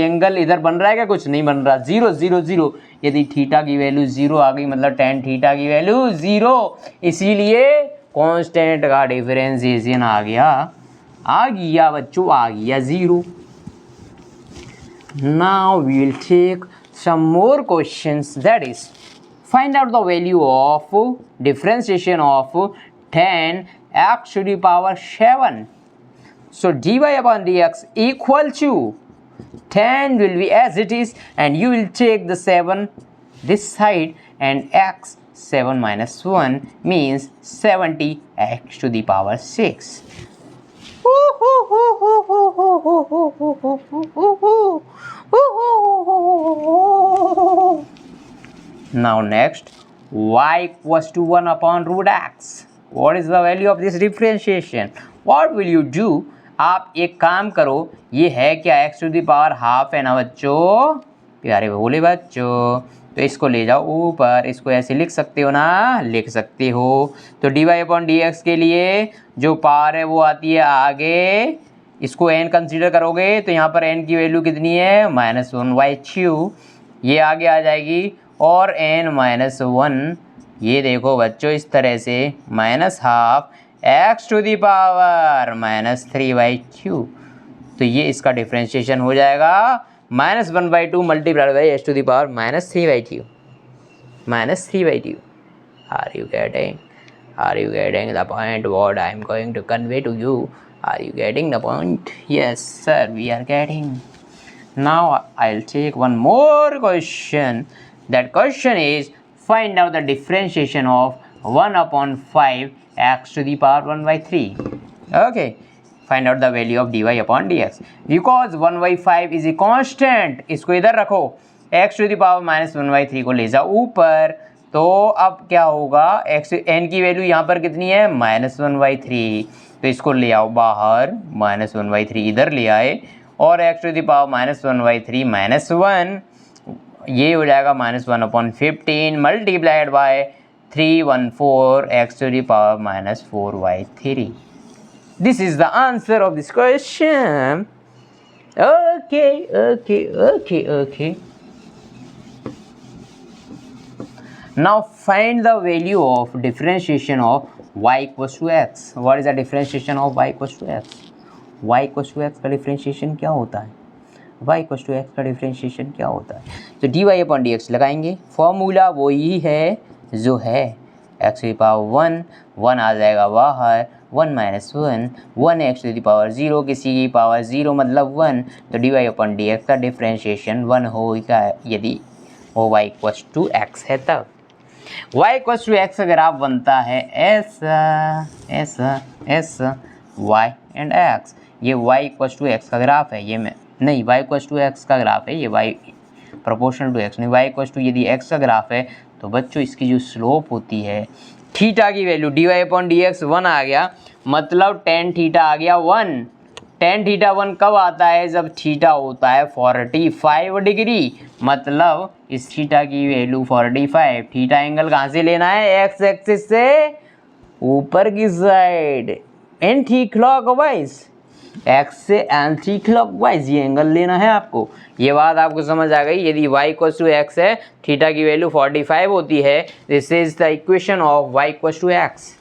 एंगल इधर बन रहा है क्या? कुछ नहीं बन रहा, 0 0 0। यदि थीटा की वैल्यू 0 आ गई मतलब tan थीटा की वैल्यू 0, इसीलिए कांस्टेंट का डिफरेंशिएशन आ गया बच्चों, आ गया 0। Now we will take some more questions, that is find out the value of differentiation of 10x to the power 7. So dy upon dx equal to 10 will be as it is, and you will take the 7 this side, and x 7 - 1 means 70x to the power 6. Now next, y = 1 upon √x. What is the value of this differentiation? What will you do? आप एक काम करो, ये है क्या x to the power ½ है ना बच्चों, प्यारे भोले बच्चों, तो इसको ले जाओ ऊपर, इसको ऐसे लिख सकते हो ना, लिख सकते हो। तो dy अपॉन dx के लिए जो पावर है वो आती है आगे, इसको n कंसीडर करोगे तो यहाँ पर n की वैल्यू कितनी है -1/3, ये आगे आ जाएगी, और n - 1 ये देखो बच्चों इस तरह से -½ x to the power -3/2, तो ये इसका डिफ्रेंशिएशन हो जाएगा -1/2 multiplied by x to the power -3/2, -3/2. Are you getting? Are you getting the point what I am going to convey to you? Are you getting the point? Yes sir, we are getting. Now I'll take one more question. That question is find out the differentiation of 1/5 x to the power 1/3. Okay, find out the value of dy upon dx. Because 1/5 is a constant, इसको इधर रखो, x to the power -1/3 को ले जाओ ऊपर, तो अब क्या होगा, x n की वैल्यू यहाँ पर कितनी है -1/3, तो इसको ले आओ बाहर, -1/3 इधर ले आए, और x to the power -1/3 -1, ये हो जाएगा -1/15 multiplied by 314 x to the power -4/3. This is the answer of this question. Okay. Now find the value of differentiation of y = x. What is the differentiation of y = x? y = x का डिफ्रेंशिएशन क्या होता है? y = x का डिफ्रेंशिएशन क्या होता है? तो dy अपॉन dx लगाएंगे, फॉर्मूला वही है जो है एक्स टू द पावर 1, 1 आ जाएगा बाहर, 1 minus 1, 1 x to the power 0, किसी की पावर 0 मतलब 1, तो dy अपॉन dx का डिफ्रेंशिएशन 1 होगा यदि वो y इक्वल्स टू x है तब। y इक्वल्स टू x अगर आप बनता है ऐसा y एंड x, ये y इक्वल्स टू x का ग्राफ है, ये मैं नहीं y इक्वल्स टू x का ग्राफ है, ये y प्रोपोर्शनल टू x नहीं, y इक्वल्स टू यदि x का ग्राफ है तो बच्चों इसकी जो स्लोप होती है थीटा की वैल्यू dy अपॉन dx 1 आ गया, मतलब tan थीटा आ गया 1। tan थीटा 1 कब आता है? जब थीटा होता है 45 डिग्री, मतलब इस थीटा की वैल्यू 45। थीटा एंगल कहाँ से लेना है? एक्स एक्सिस से ऊपर की साइड, एंटी क्लॉकवाइज, एक्स से एंटी क्लॉकवाइज ये एंगल लेना है आपको। ये बात आपको समझ आ गई। यदि y इक्वल्स टू एक्स है, थीटा की वैल्यू 45 होती है, this is the equation of y equals to x.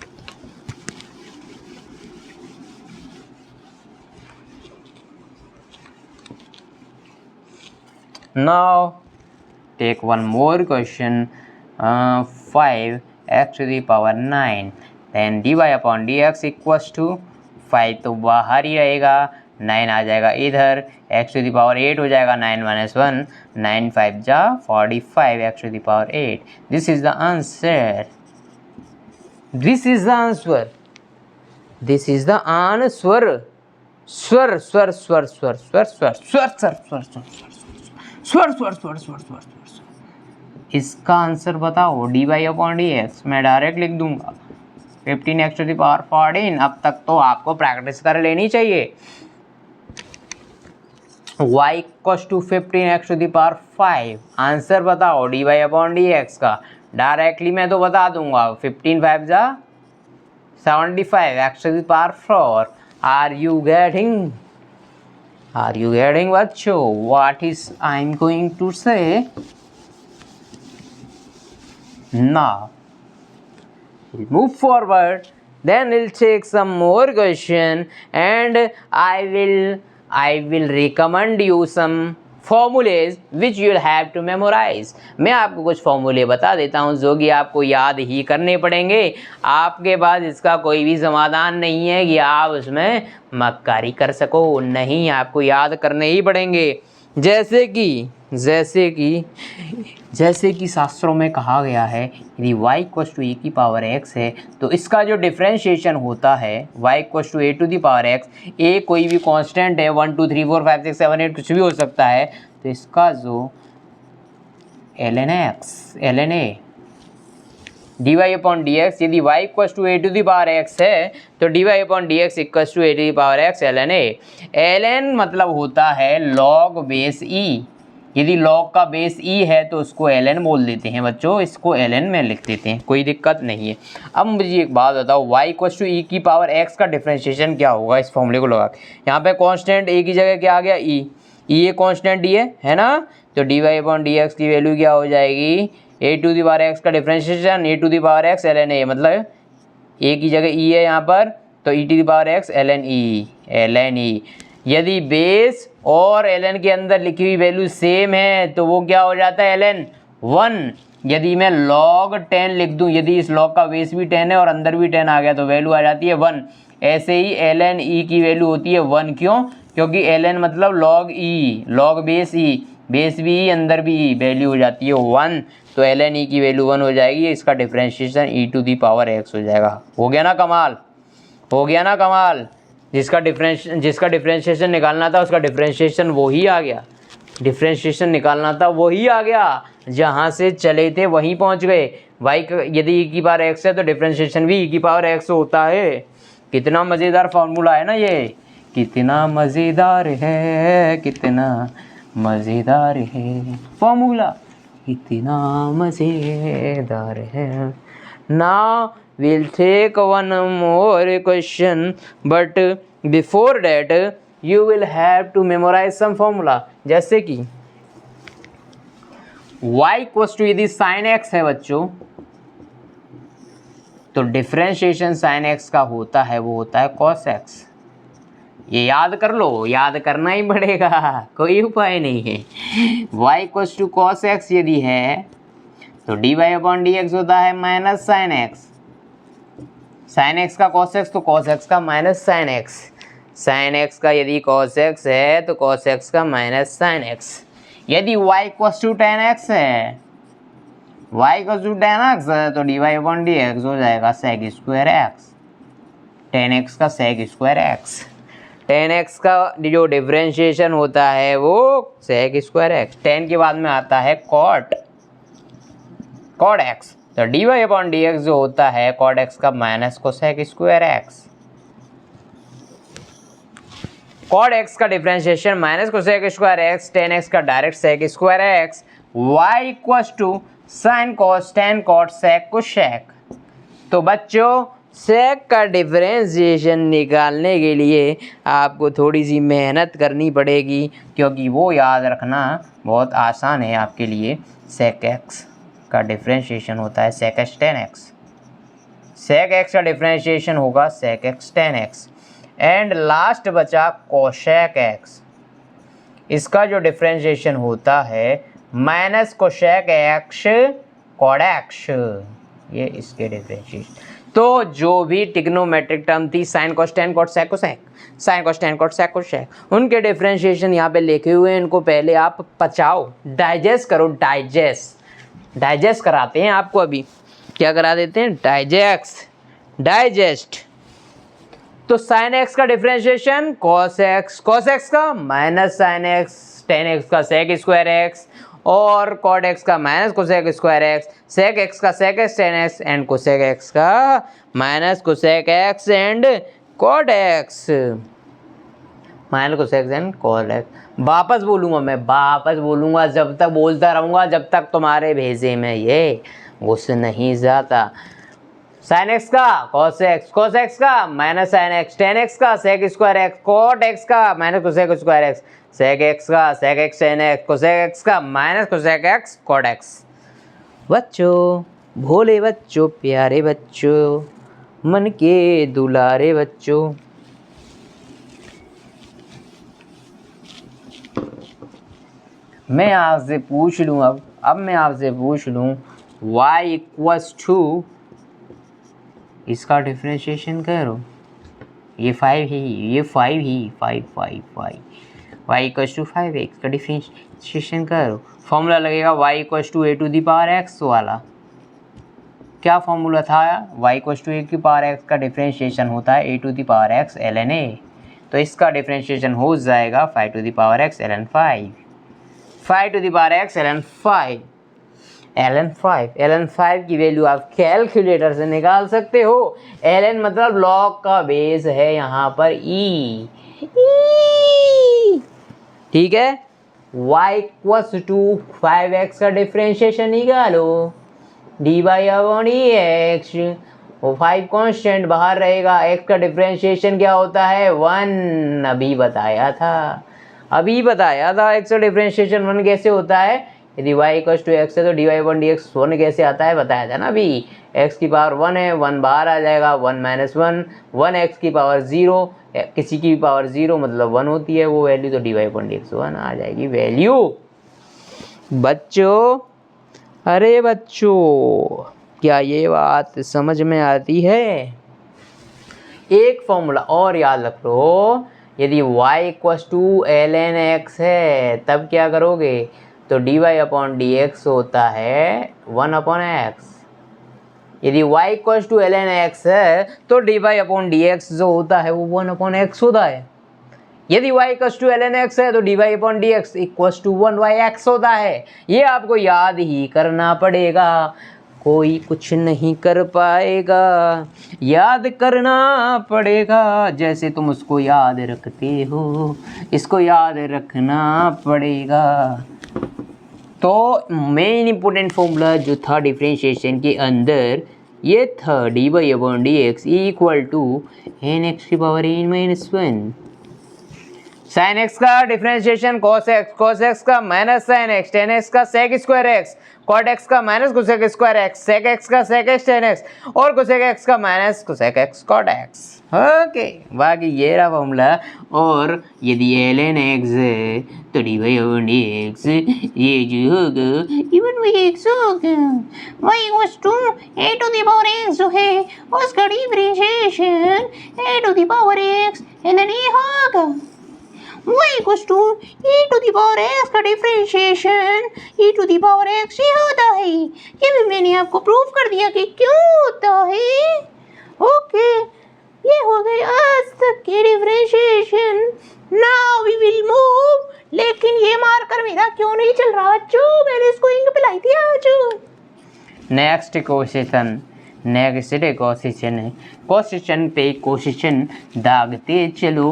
Now take one more question, 5x to the power 9, then dy upon dx equals to 5 तो बाहर ही रहेगा, 9 आ जाएगा इधर, x to the power 8 हो जाएगा, 9 माइनस 1, 9 5 जा 45 x to the power 8। This is the answer, this is the answer, this is the answer. स्वर स्वर स्वर स्वर स्वर स्वर स्वर स्वर स्वर स्वर स्वर स्वर स्वर स्वर स्वर। इसका आंसर बताओ, D Y upon D x मैं डायरेक्ट लिख दूंगा 15x टू द पावर 14। अब तक तो आपको प्रैक्टिस कर लेनी चाहिए। y equals to 15x to the power 5, answer बताओ D Y upon D X का। डायरेक्टली मैं तो बता दूंगा, 15 5 जा 75 x to the power 4। Are you getting? Are you getting बच्चों? What is I'm going to say? Now, we'll move forward. Then we'll take some more question, and I will recommend you some formulas which you'll have to memorize। मैं आपको कुछ फॉर्मूले बता देता हूँ जो कि आपको याद ही करने पड़ेंगे। आपके पास इसका कोई भी समाधान नहीं है कि आप उसमें मक्कारी कर सको, नहीं, आपको याद करने ही पड़ेंगे। जैसे कि शास्त्रों में कहा गया है, यदि y इक्वल्स टू ए की पावर x है तो इसका जो डिफ्रेंशिएशन होता है y equals to a to the power x, a कोई भी कांस्टेंट है, 1 2 3 4 5 6 7 8 कुछ भी हो सकता है, तो इसका जो ln a d Y upon D x, यदि y equals to a to the power x है तो D Y upon D x equals to a to the power x ln a। ln मतलब होता है log बेस e, यदि log का बेस e है तो उसको ln बोल देते हैं बच्चों, इसको ln में लिख देते हैं, कोई दिक्कत नहीं है। अब मुझे एक बात बताओ, y इक्वल्स टू e की पावर x का डिफ्रेंशिएशन क्या होगा? इस फॉर्मूले को लगा के यहाँ पे कांस्टेंट a की जगह क्या आ गया? e ये कांस्टेंट e है ना, तो D Y upon D x की वैल्यू क्या हो जाएगी? A to the power x का differentiation a to the power x ln a, मतलब a की जगह e है यहाँ पर, तो e to the power x ln e। यदि बेस और ln के अंदर लिखी हुई वैल्यू सेम है तो वो क्या हो जाता है? ln 1। यदि मैं log 10 लिख दूं, यदि इस log का बेस भी 10 है और अंदर भी 10 आ गया तो वैल्यू आ जाती है 1। ऐसे ही ln e की वैल्यू होती है 1, क्यों? क्योंकि ln मतलब log e, log base e, base भी e अंदर भी e, वैल्यू हो जाती है 1, तो ln e की वैल्यू 1 हो जाएगी, इसका differentiation e to the power x हो जाएगा। हो गया ना कमाल? हो गया ना कमाल? जिसका डिफ्रेंशिएशन निकालना था उसका डिफ्रेंशिएशन वही आ गया, डिफ्रेंशिएशन निकालना था वही आ गया, जहाँ से चले थे वहीं पहुँच गए। y यदि e की पावर x है तो डिफ्रेंशिएशन भी e की पावर x होता है। कितना मज़ेदार फार्मूला है ना ये, कितना मज़ेदार है, कितना मज़ेदार है फार्मूला, कितना मज़ेदार है। Now we'll take one more question, but before that you will have to memorize some formula। जैसे कि y इक्वल्स टू यदि साइन x है बच्चों, तो डिफ्रेंशिएशन साइन x का होता है वो होता है cos x। ये याद कर लो, याद करना ही पड़ेगा, कोई उपाय नहीं है। y equals to cos x यदि है तो D Y upon D x होता है minus sine x, sine x का कॉस एक्स तो कॉस एक्स का minus sine x, sine x का यदि कॉस एक्स है तो कॉस एक्स का माइनस साइन एक्स। यदि y equals to tan x है, y equals to tan x है तो D Y upon D x हो जाएगा sec square x, tan x का sec square x. Tan x का जो डिफ्रेंशिएशन होता है वो सेक स्क्वायर एक्स, टेन के बाद में आता है कॉट एक्स, तो D Y upon D x जो होता है कॉट एक्स का minus cosec square x. Cot x का differentiation minus cosec square x, tan x का direct sec square X, Y equals to sine cos tan cot sec cosec. तो बच्चों सेक का डिफरेंशिएशन निकालने के लिए आपको थोड़ी सी मेहनत करनी पड़ेगी, क्योंकि वो याद रखना बहुत आसान है आपके लिए। सेक एक्स का डिफरेंशिएशन होता है sec x tan x, sec x का डिफरेंशिएशन होगा sec x tan x, and last बचा कोसेक एक्स, इसका जो डिफरेंशिएशन होता है minus cosec x cot x, ये इसके डिफरेंशिएशन। तो जो भी टिग्नोमेट्रिक टर्म थी sine cos tan cot sec cosec, sine cos tan cot sec cosec, उनके डिफरेंशिएशन यहाँ पे लिखे हुए हैं, इनको पहले आप पचाओ, डाइजेस्ट करो, डाइजेस्ट कराते हैं आपको। अभी क्या करा देते हैं, डाइजेस्ट। तो साइन एक्स का डिफरेंशिएशन कॉस एक्स का minus sine x, tan x का सेक स्क्वायर एक्स, और कॉट एक्स का minus cosec square x, sec x का sec x tan x, and cosec x का minus cosec X and cot X, minus cosec and cot X. वापस बोलूँगा, जब तक बोलता रहूँगा जब तक तुम्हारे भेजे में ये घुस नहीं जाता। साइन एक्स का कॉस एक्स का minus sine x, tan x का sec square x, cot x का minus cosec square x, sec x का sec x tan x, cosec x का minus cosec x cot X. बच्चों, भोले बच्चों, प्यारे बच्चों, मन के दुलारे बच्चों, मैं आपसे पूछ लूँ अब मैं आपसे पूछ लूँ y इक्वल्स टू, इसका डिफरेंशिएशन करो, ये 5 ही y इक्वल्स टू 5x का डिफरेंशिएशन करो। फॉर्मूला लगेगा y equals to a to the power x वाला। क्या फॉर्मूला था, y इक्वल्स टू a की पावर x का डिफरेंशिएशन होता है a to the power x ln a, तो इसका डिफरेंशिएशन हो जाएगा 5 to the power x ln 5 to the power x ln 5 की वैल्यू आप कैलकुलेटर से निकाल सकते हो। ln मतलब लॉग का बेस है यहाँ पर e, ठीक है। y इक्वल्स टू 5x का डिफरेंशिएशन निकालो, d Y upon D x, वो 5 कांस्टेंट बाहर रहेगा, x का डिफरेंशिएशन क्या होता है 1, अभी बताया था x का डिफरेंशिएशन 1 कैसे होता है। यदि y इक्वल्स टू x है तो D Y upon D x 1 कैसे आता है, बताया था ना अभी। x की पावर 1 है, 1 बाहर आ जाएगा, 1 माइनस 1 x की पावर 0, किसी की भी पावर 0 मतलब 1 होती है वो वैल्यू, तो D Y upon D x 1 आ जाएगी वैल्यू। बच्चों, अरे बच्चों, क्या ये बात समझ में आती है। एक फॉर्मूला और याद रख लो, यदि y equals to ln x है तब क्या करोगे, तो D Y upon D x होता है 1 अपॉन एक्स। यदि y equals to ln x है तो D Y upon D x जो होता है वो 1 अपॉन एक्स होता है। यदि y equals to ln x है तो D Y upon D x equals to 1/x होता है। ये आपको याद ही करना पड़ेगा, कोई कुछ नहीं कर पाएगा, याद करना पड़ेगा। जैसे तुम उसको याद रखते हो, इसको याद रखना पड़ेगा। तो मेन इंपॉर्टेंट फॉर्मूला जो था डिफरेंशिएशन के अंदर ये था d Y upon D x equal to n x की पावर n-1। साइन एक्स का डिफरेंशिएशन cos एक्स का minus sine x, tan x का sec square x, cot x का minus cosec square x, sec x का सेक एक्स टेन एक्स और कोसेक एक्स का minus cosec x cot x. Okay, बाकी ये रहा फॉर्मूला। और यदि ln x है तो dy ओवर dx ये जो होगा इवन वही x होगा, y equals to a to the power x जो है उसका differentiation a to the power x ln a होगा, y equals to e to the power x का differentiation e to the power x ही होता है। ये भी मैंने आपको प्रूव कर दिया कि क्यों होता है। ओके, ये हो गई आज तक की differentiation. Now we will move. लेकिन ये मार्कर मेरा क्यों नहीं चल रहा बच्चों? मैंने इसको इंक पिलाई थी आज। नेक्स्ट क्वेश्चन है। क्वेश्चन पे क्वेश्चन दागते चलो,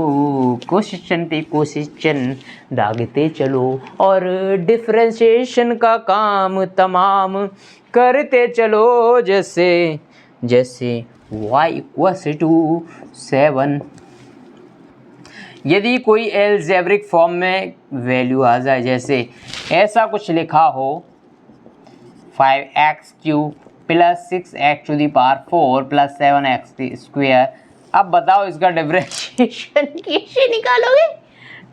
क्वेश्चन पे क्वेश्चन दागते चलो और डिफरेंशिएशन का काम तमाम करते चलो। जैसे y इक्वल्स टू 7। यदि कोई एल्जेब्रिक फॉर्म में वैल्यू आ जाए, जैसे ऐसा कुछ लिखा हो 5x³ plus 6x to the power 4 plus 7x square. अब बताओ इसका डिफरेंशिएशन कैसे निकालोगे?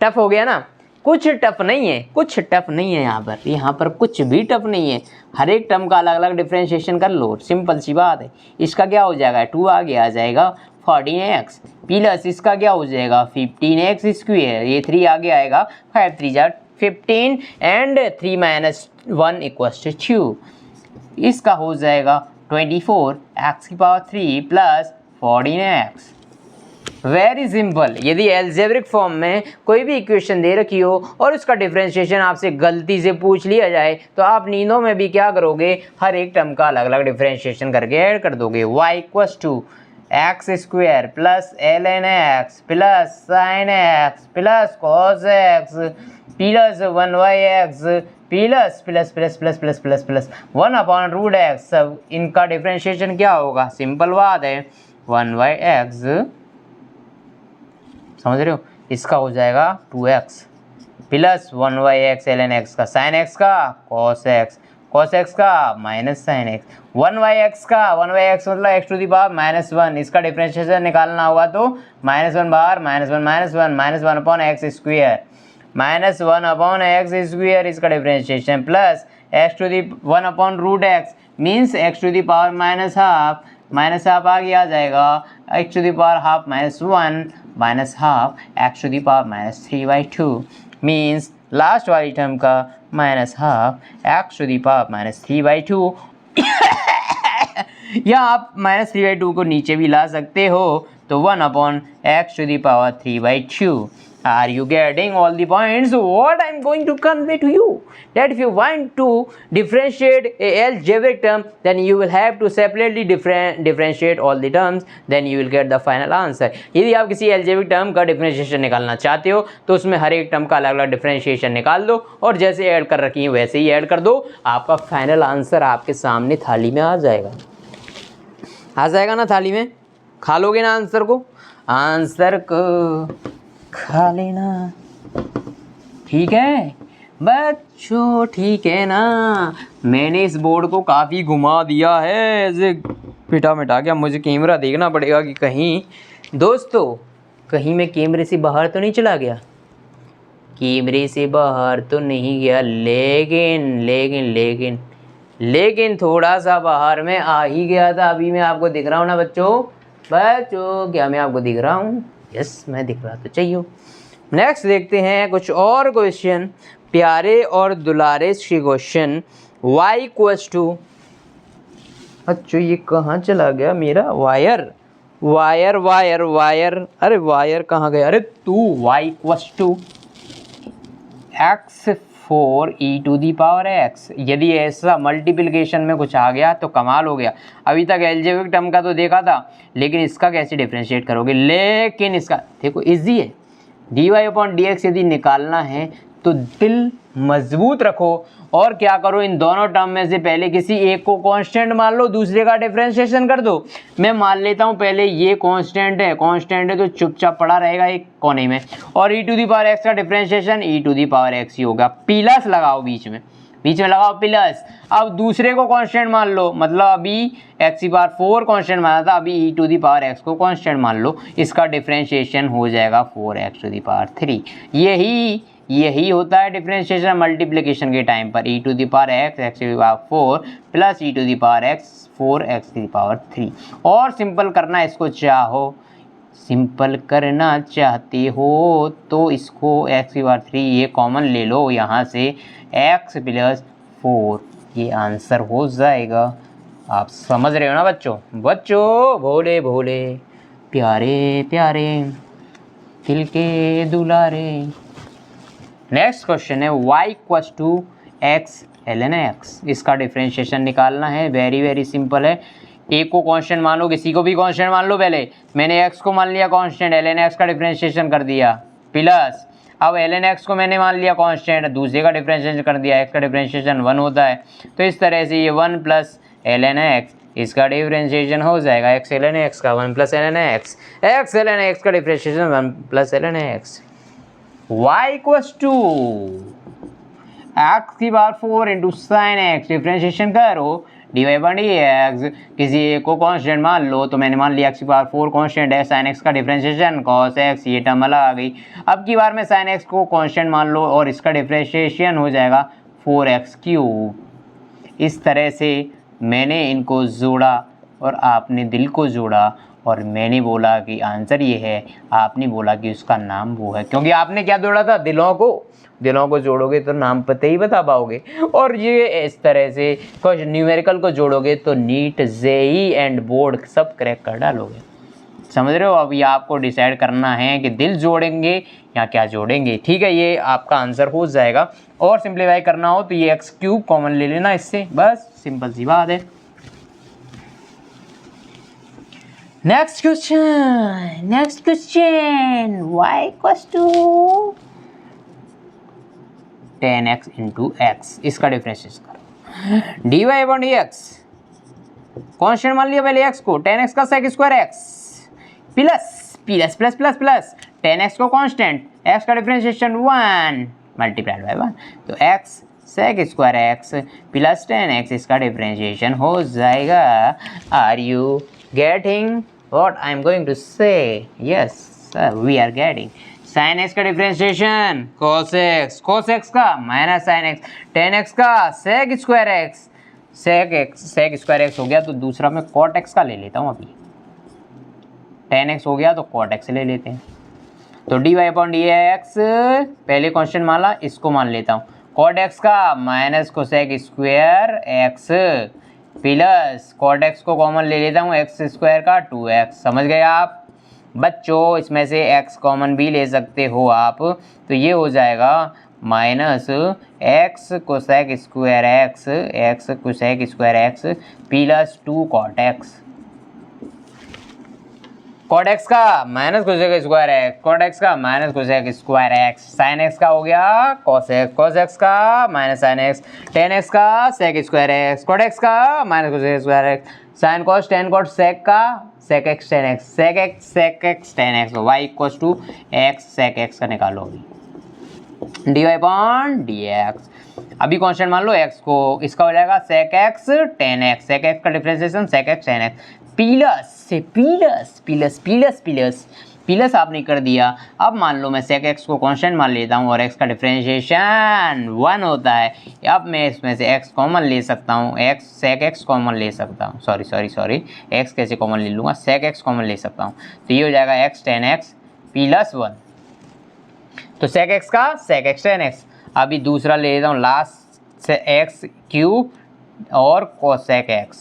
टफ हो गया ना? कुछ टफ नहीं है यहाँ पर कुछ भी टफ नहीं है। हर एक टर्म का अलग अलग डिफरेंशिएशन कर लो, सिंपल सी बात है। इसका क्या हो जाएगा, 2 आगे आ जाएगा 14x प्लस इसका क्या हो जाएगा 15x स्क्वायर, ये 3 आगे आएगा 5 3 जा 15 एंड 3 माइनस 1 इक्वल्स टू 2। इसका हो जाएगा 24x की power 3 plus 14x। Very simple. यदि एल्जेब्रिक फॉर्म में कोई भी इक्वेशन दे रखी हो और उसका डिफरेंशिएशन आपसे गलती से पूछ लिया जाए तो आप नींदों में भी क्या करोगे, हर एक टर्म का अलग अलग डिफरेंशिएशन करके ऐड कर दोगे। y equals to x square plus ln x plus sine x plus cos x plus 1y(x) plus plus plus plus plus plus plus 1/√x। सब इनका डिफरेंशिएशन क्या होगा, सिंपल बात है 1/(x) समझ रहे हो। इसका हो जाएगा 2x plus 1/(x) ln x का, साइन x का cos x का माइनस साइन x, 1/(x) का 1/(x) मतलब x to the power minus 1। इसका डिफरेंशिएशन निकालना होगा तो -1 बाहर -1/(x square minus 1/(x square) इसका differentiation plus x to the 1/√x means x to the power minus half आगे आ जाएगा, x to the power half -1 minus half x to the power -3/2 means last वाली टर्म का minus half x to the power -3/2। या आप -3/2 को नीचे भी ला सकते हो तो 1/x to the power 3/2। Are you getting all the points? What I'm going to convey to you that if you want to differentiate a algebraic term, then you will have to separately differentiate all the terms. Then you will get the final answer. यदि आप किसी algebraic term का differentiation निकालना चाहते हो तो उसमें हर एक term का अलग अलग differentiation निकाल दो और जैसे ऐड कर रखी है वैसे ही ऐड कर दो, आपका फाइनल आंसर आपके सामने थाली में आ जाएगा ना थाली में। खा लोगे ना आंसर को खा लेना, ठीक है बच्चों, ठीक है ना। मैंने इस बोर्ड को काफ़ी घुमा दिया है, ऐसे पिटा मिटा के। अब मुझे कैमरा देखना पड़ेगा कि कहीं दोस्तों कहीं मैं कैमरे से बाहर तो नहीं चला गया, कैमरे से बाहर तो नहीं गया, लेकिन थोड़ा सा बाहर में आ ही गया था। अभी मैं आपको दिख रहा हूँ ना बच्चों, क्या मैं आपको दिख रहा हूँ? यस, मैं दिख रहा तो चाहिए। नेक्स्ट देखते हैं कुछ और क्वेश्चन, प्यारे और दुलारे से क्वेश्चन। y इक्वल्स टू, अच्छा ये कहाँ चला गया मेरा वायर, अरे वायर कहाँ गया? अरे तू y equals to x4 e to the power x। यदि ऐसा मल्टीप्लिकेशन में कुछ आ गया तो कमाल हो गया। अभी तक एल्जेब्रिक टर्म का तो देखा था, लेकिन इसका कैसे डिफरेंशिएट करोगे? लेकिन इसका देखो इजी है, dy/dx यदि निकालना है तो दिल मजबूत रखो और क्या करो, इन दोनों टर्म में से पहले किसी एक को कांस्टेंट मान लो, दूसरे का डिफरेंशिएशन कर दो। मैं मान लेता हूँ पहले ये कांस्टेंट है तो चुपचाप पड़ा रहेगा एक कोने में, और e to the power x का differentiation e to the power x ही होगा। प्लस लगाओ बीच में लगाओ प्लस। अब दूसरे को कांस्टेंट मान लो, मतलब अभी x की पावर 4 कांस्टेंट माना था, अभी e to the power x को कांस्टेंट मान लो, इसका डिफरेंशिएशन हो जाएगा 4x टू दी पावर 3। यही होता है डिफरेंशिएशन मल्टीप्लिकेशन के टाइम पर, e to the power x to the power 4 plus e to the power x 4x to the power 3। और सिंपल करना इसको सिंपल करना चाहते हो तो इसको x की पावर 3 ये कॉमन ले लो यहाँ से, x प्लस 4 ये आंसर हो जाएगा। आप समझ रहे हो ना बच्चों? भोले भोले प्यारे प्यारे दिल के दुलारे। नेक्स्ट क्वेश्चन है y equals to x ln x। इसका डिफरेंशिएशन निकालना है, वेरी सिंपल है। एक को कांस्टेंट मान लो, किसी को भी कांस्टेंट मान लो। पहले मैंने x को मान लिया कांस्टेंट, ln x का डिफरेंशिएशन कर दिया प्लस, अब ln x को मैंने मान लिया कांस्टेंट, दूसरे का डिफरेंशिएशन कर दिया, x का डिफरेंशिएशन 1 होता है, तो इस तरह से ये 1 प्लस ln x इसका डिफरेंशिएशन हो जाएगा x ln x का 1 plus ln x, x ln x का differentiation 1 plus ln x। y equals to x की power 4 into sine x, differentiation करो dy बाई डी एक्स। किसी एक को कांस्टेंट मान लो, तो मैंने मान लिया x की पावर 4 कांस्टेंट है, साइन एक्स का डिफरेंशिएशन cos x, ये टर्म अलग आ गई। अब की बार में साइन एक्स को कांस्टेंट मान लो और इसका डिफरेंशिएशन हो जाएगा 4x क्यूब। इस तरह से मैंने इनको जोड़ा और आपने दिल को जोड़ा, और मैंने बोला कि आंसर ये है, आपने बोला कि उसका नाम वो है, क्योंकि आपने क्या जोड़ा था, दिलों को जोड़ोगे तो नाम पता ही बता पाओगे। और ये इस तरह से कुछ न्यूमेरिकल को जोड़ोगे तो नीट जेई एंड बोर्ड सब क्रैक कर डालोगे। समझ रहे हो? अब ये आपको डिसाइड करना है कि दिल जोड़ेंगे या क्या जोड़ेंगे। ठीक है, ये आपका आंसर हो जाएगा। और सिंप्लीफाई करना हो तो ये एक्स क्यूब कॉमन ले लेना इससे, बस सिंपल सी बात है। Next question y equals to 10x into x, इसका डिफरेंशिएशन करो dy अपॉन dx। कॉन्स्टेंट मान लिया पहले x को, 10x का sec square x plus plus plus plus plus 10x को कांस्टेंट, x का डिफरेंशिएशन 1 मल्टीप्लाइड बाय 1, तो x sec square x plus 10x इसका डिफरेंशिएशन हो जाएगा। Are you getting what I am going to say? Yes sir, we are getting. Sine x का डिफरेंशिएशन cos x का माइनस साइन एक्स, 10x का sec square x, sec square x हो गया, तो दूसरा मैं cot x का ले लेता हूँ। अभी 10x हो गया तो cot x ले लेते हैं, तो dy अपॉन dx पहले कांस्टेंट माना, इसको मान लेता हूँ, cot x का minus cosec square x plus cot x को कॉमन ले लेता हूँ, x स्क्वायर का 2x। समझ गए आप बच्चों? इसमें से x कॉमन भी ले सकते हो आप, तो ये हो जाएगा minus x cosec square x cosec square x plus 2 cot x। cot x का minus cosec square x, cot x का minus cosec square x, sine x का हो गया cos x का माइनस साइन x, 10x का sec square x, cot x का minus cosec square x, sine cos 10 cot sec का sec x 10x, sec x 10x, y equals to x sec x का निकालो अभी dy अपॉन dx। अभी कांस्टेंट मान लो x को, इसका हो जाएगा sec x 10x, sec x का differentiation sec x 10x plus आपने कर दिया। अब मान लो मैं sec x को कांस्टेंट मान लेता हूँ और x का डिफरेंशिएशन 1 होता है। अब मैं इसमें से x कॉमन ले सकता हूँ, sec x कॉमन ले सकता हूँ, सॉरी x कैसे कॉमन ले लूँगा, sec x कॉमन ले सकता हूँ, तो ये हो जाएगा x 10x प्लस 1, तो sec x का sec x 10x। अभी दूसरा ले लेता हूँ लास्ट से x क्यूब और cosec x,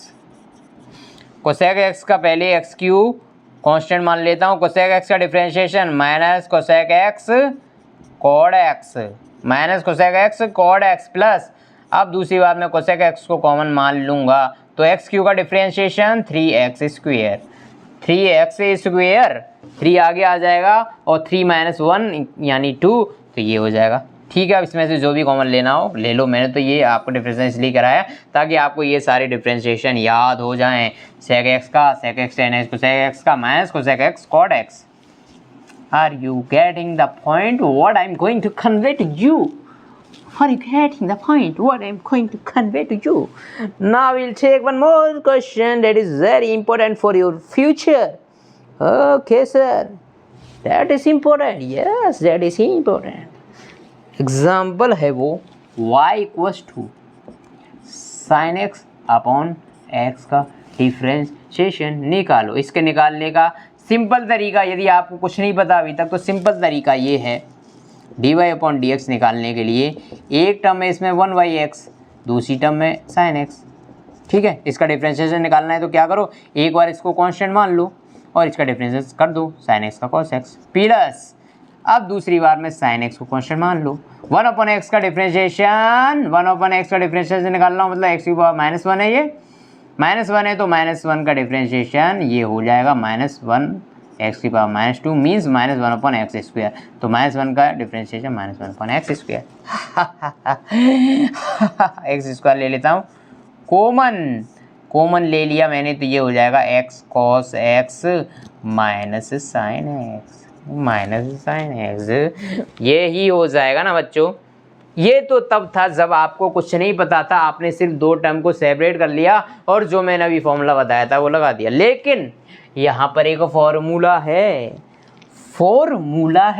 कोसेक एक्स का पहले एक्स क्यूब कांस्टेंट मान लेता हूँ, कोसेक एक्स का differentiation minus cosec x cot x minus cosec x cot x plus, अब दूसरी बात मैं कोसेक एक्स को कॉमन मान लूँगा, तो एक्स क्यूब का differentiation 3x square, 3x square 3 आगे आ जाएगा और 3 - 1 यानी 2, तो ये हो जाएगा ठीक है। अब इसमें से जो भी कॉमन लेना हो ले लो। मैंने तो ये आपको डिफरेंशिएशन इसलिए कराया ताकि आपको ये सारे डिफरेंशिएशन याद हो जाएं। सेक एक्स का sec x tan x cosec x का minus cosec x cot x. Are you getting the point what I am going to convey to you? Are you getting the point what I am going to convey to you? Now we'll take one more question that is very important for your future. Okay sir, that is important. Yes, that is important. Example है वो y equals to sin x upon x का डिफ्रेंशिएशन निकालो। इसके निकालने का सिंपल तरीका, यदि आपको कुछ नहीं पता अभी तक तो सिंपल तरीका ये है, dy अपॉन डी एक्स निकालने के लिए एक टर्म में इसमें 1/x, दूसरी टर्म में sin x। ठीक है, इसका डिफरेंशिएशन निकालना है तो क्या करो, एक बार इसको कांस्टेंट मान लो और इसका डिफरेंशिएशन कर दो sin x का cos x प्लस अब दूसरी बार में sin x को कांस्टेंट मान लो। 1/x का डिफरेंशिएशन 1/x का डिफरेंशिएशन निकालना हो मतलब x की पावर -1 है, ये -1 है तो -1 का डिफरेंशिएशन ये हो जाएगा -1 x की पावर -2 मीन्स -1/x स्क्वायर। तो -1 का differentiation -1/x square x square ले लेता हूँ कॉमन ले लिया मैंने तो ये हो जाएगा x cos x minus sin x ये ही हो जाएगा ना बच्चों। ये तो तब था जब आपको कुछ नहीं पता था, आपने सिर्फ दो टर्म को सेपरेट कर लिया और जो मैंने अभी फॉर्मूला बताया था वो लगा दिया। लेकिन यहाँ पर एक फॉर्मूला है, फॉर्मूला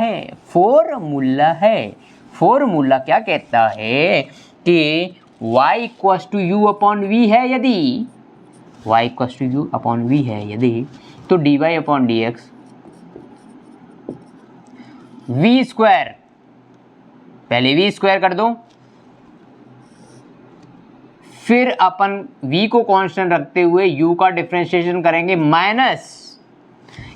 क्या कहता है कि y equals to u upon v है, यदि y equals to u upon v है यदि तो dy upon D x v square, पहले वी स्क्वायर कर दो, फिर अपन v को कांस्टेंट रखते हुए u का डिफरेंशिएशन करेंगे माइनस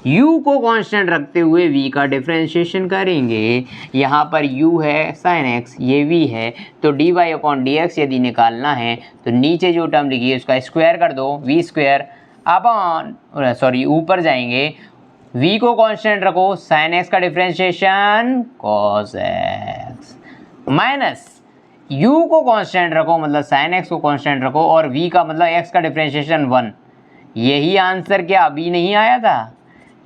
u को कांस्टेंट रखते हुए v का डिफरेंशिएशन करेंगे। यहाँ पर u है sin x, ये v है तो dy अपॉन डी एक्स यदि निकालना है तो नीचे जो टर्म लिखी है उसका स्क्वायर कर दो, v स्क्वायर अपॉन ऊपर जाएंगे v को कांस्टेंट रखो, sin x का differentiation cos x minus u को कांस्टेंट रखो मतलब sin x को कांस्टेंट रखो और v का मतलब x का डिफरेंशिएशन 1। यही आंसर क्या अभी नहीं आया था?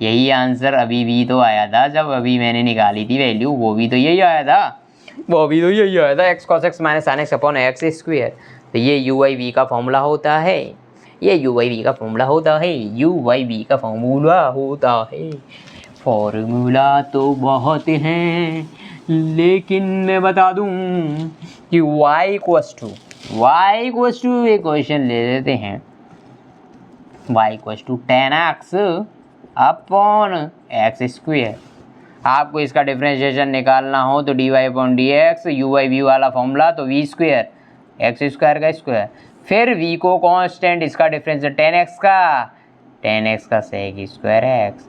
यही आंसर अभी भी तो आया था जब अभी मैंने निकाली थी वैल्यू, वो भी तो यही आया था x cos x minus sin x upon x square. तो ये u बाई v का फॉर्मूला होता है, फॉर्मूला तो बहुत हैं लेकिन मैं बता दूं कि y इक्वल्स टू एक क्वेश्चन ले लेते हैं, y equals to 10x upon x square. आपको इसका डिफरेंशिएशन निकालना हो तो dy upon D x u by v वाला फॉर्मूला तो v स्क्वायर एक्स स्क्वायर का स्क्वायर, फिर v को कांस्टेंट इसका डिफरेंशिएशन 10x का सेक स्क्वायर x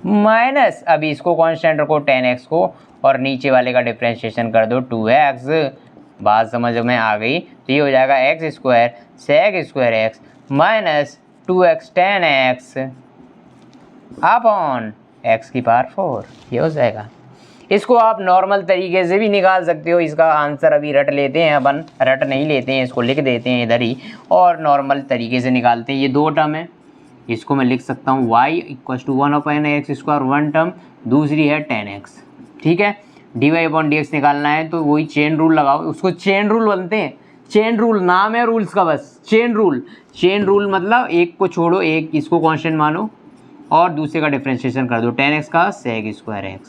माइनस अभी इसको कांस्टेंट रखो 10x को और नीचे वाले का डिफरेंशिएशन कर दो 2x। बात समझ में आ गई? तो ये हो जाएगा x square sec square x minus 2x 10x upon x की पावर 4। ये हो जाएगा। इसको आप नॉर्मल तरीके से भी निकाल सकते हो, इसका आंसर अभी रट लेते हैं अपन, रट नहीं लेते हैं, इसको लिख देते हैं इधर ही और नॉर्मल तरीके से निकालते हैं। ये दो टर्म है, इसको मैं लिख सकता हूँ y equals to 1/x square one term, दूसरी है 10x। ठीक है, dy अपॉन डी एक्स निकालना है तो वही चेन रूल लगाओ, उसको चेन रूल बनते हैं, चेन रूल नाम है रूल्स का बस, चेन रूल मतलब एक को छोड़ो, एक इसको कांस्टेंट मानो और दूसरे का डिफरेंशिएशन कर दो 10x का सेक स्क्वायर x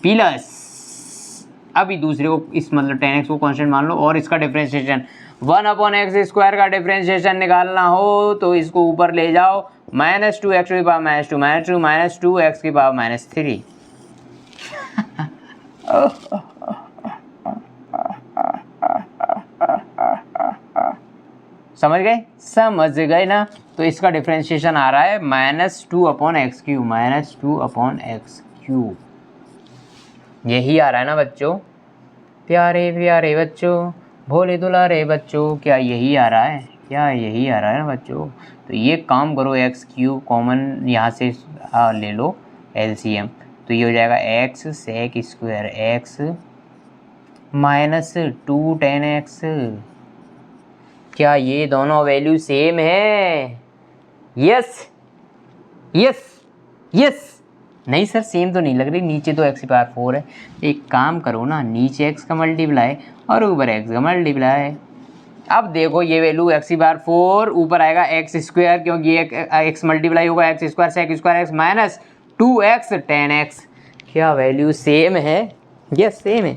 प्लस अभी दूसरे को इस मतलब 10x को कांस्टेंट मान लो और इसका डिफरेंशिएशन 1/x स्क्वायर का डिफरेंशिएशन निकालना हो तो इसको ऊपर ले जाओ -2x की पावर -2 -2x की पावर -3। समझ गए ना? तो इसका डिफरेंशिएशन आ रहा है -2/x3 यही आ रहा है ना बच्चों, प्यारे बच्चों, भोले दुलारे बच्चों, क्या यही आ रहा है? ना बच्चों? तो ये काम करो, x³ कॉमन यहाँ से ले लो LCM, तो ये हो जाएगा x sec square x -2 tan x। क्या ये दोनों वैल्यू सेम है? Yes yes yes. नहीं सर सेम तो नहीं लग रही, नीचे तो x⁴ है। एक काम करो ना, नीचे x का मल्टीप्लाई और ऊपर x का मल्टीप्लाई। अब देखो ये वैल्यू x⁴ ऊपर आएगा x², क्योंकि x मल्टीप्लाई होगा x² से x² minus 2x tan x। क्या वैल्यू सेम है? यस सेम है।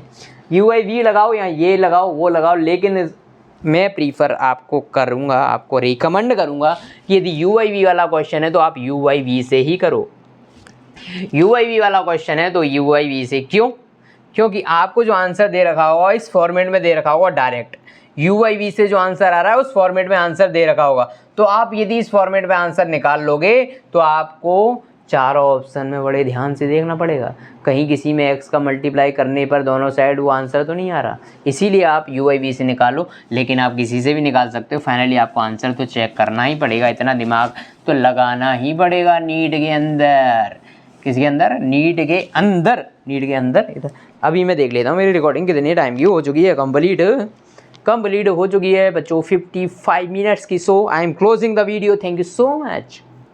u/v लगाओ या ये लगाओ वो लगाओ, लेकिन मैं प्रीफर आपको करूँगा, आपको रिकमेंड करूँगा कि यदि u/v वाला क्वेश्चन है तो आप u/v से ही करो। u/v वाला क्वेश्चन है तो u/v से। क्यों? क्योंकि आपको जो आंसर दे रखा होगा इस फॉर्मेट में दे रखा होगा डायरेक्ट, u/v से जो आंसर आ रहा है उस फॉर्मेट में आंसर दे रखा होगा। तो आप यदि इस फॉर्मेट में आंसर निकाल लोगे तो आपको चारों ऑप्शन में बड़े ध्यान से देखना पड़ेगा, कहीं किसी में x का मल्टीप्लाई करने पर दोनों साइड वो आंसर तो नहीं आ रहा। इसीलिए आप u/v से निकालो, लेकिन आप किसी से भी निकाल सकते हो। फाइनली आपको आंसर तो चेक करना ही पड़ेगा, इतना दिमाग तो लगाना ही पड़ेगा नीट के अंदर। किसके अंदर? नीट के अंदर। नीट के अंदर इधर। अभी मैं देख लेता हूँ मेरी रिकॉर्डिंग कितनी टाइम की हो चुकी है। कंप्लीट हो चुकी है बच्चों 55 मिनट्स की। So I am closing the video. Thank you so much.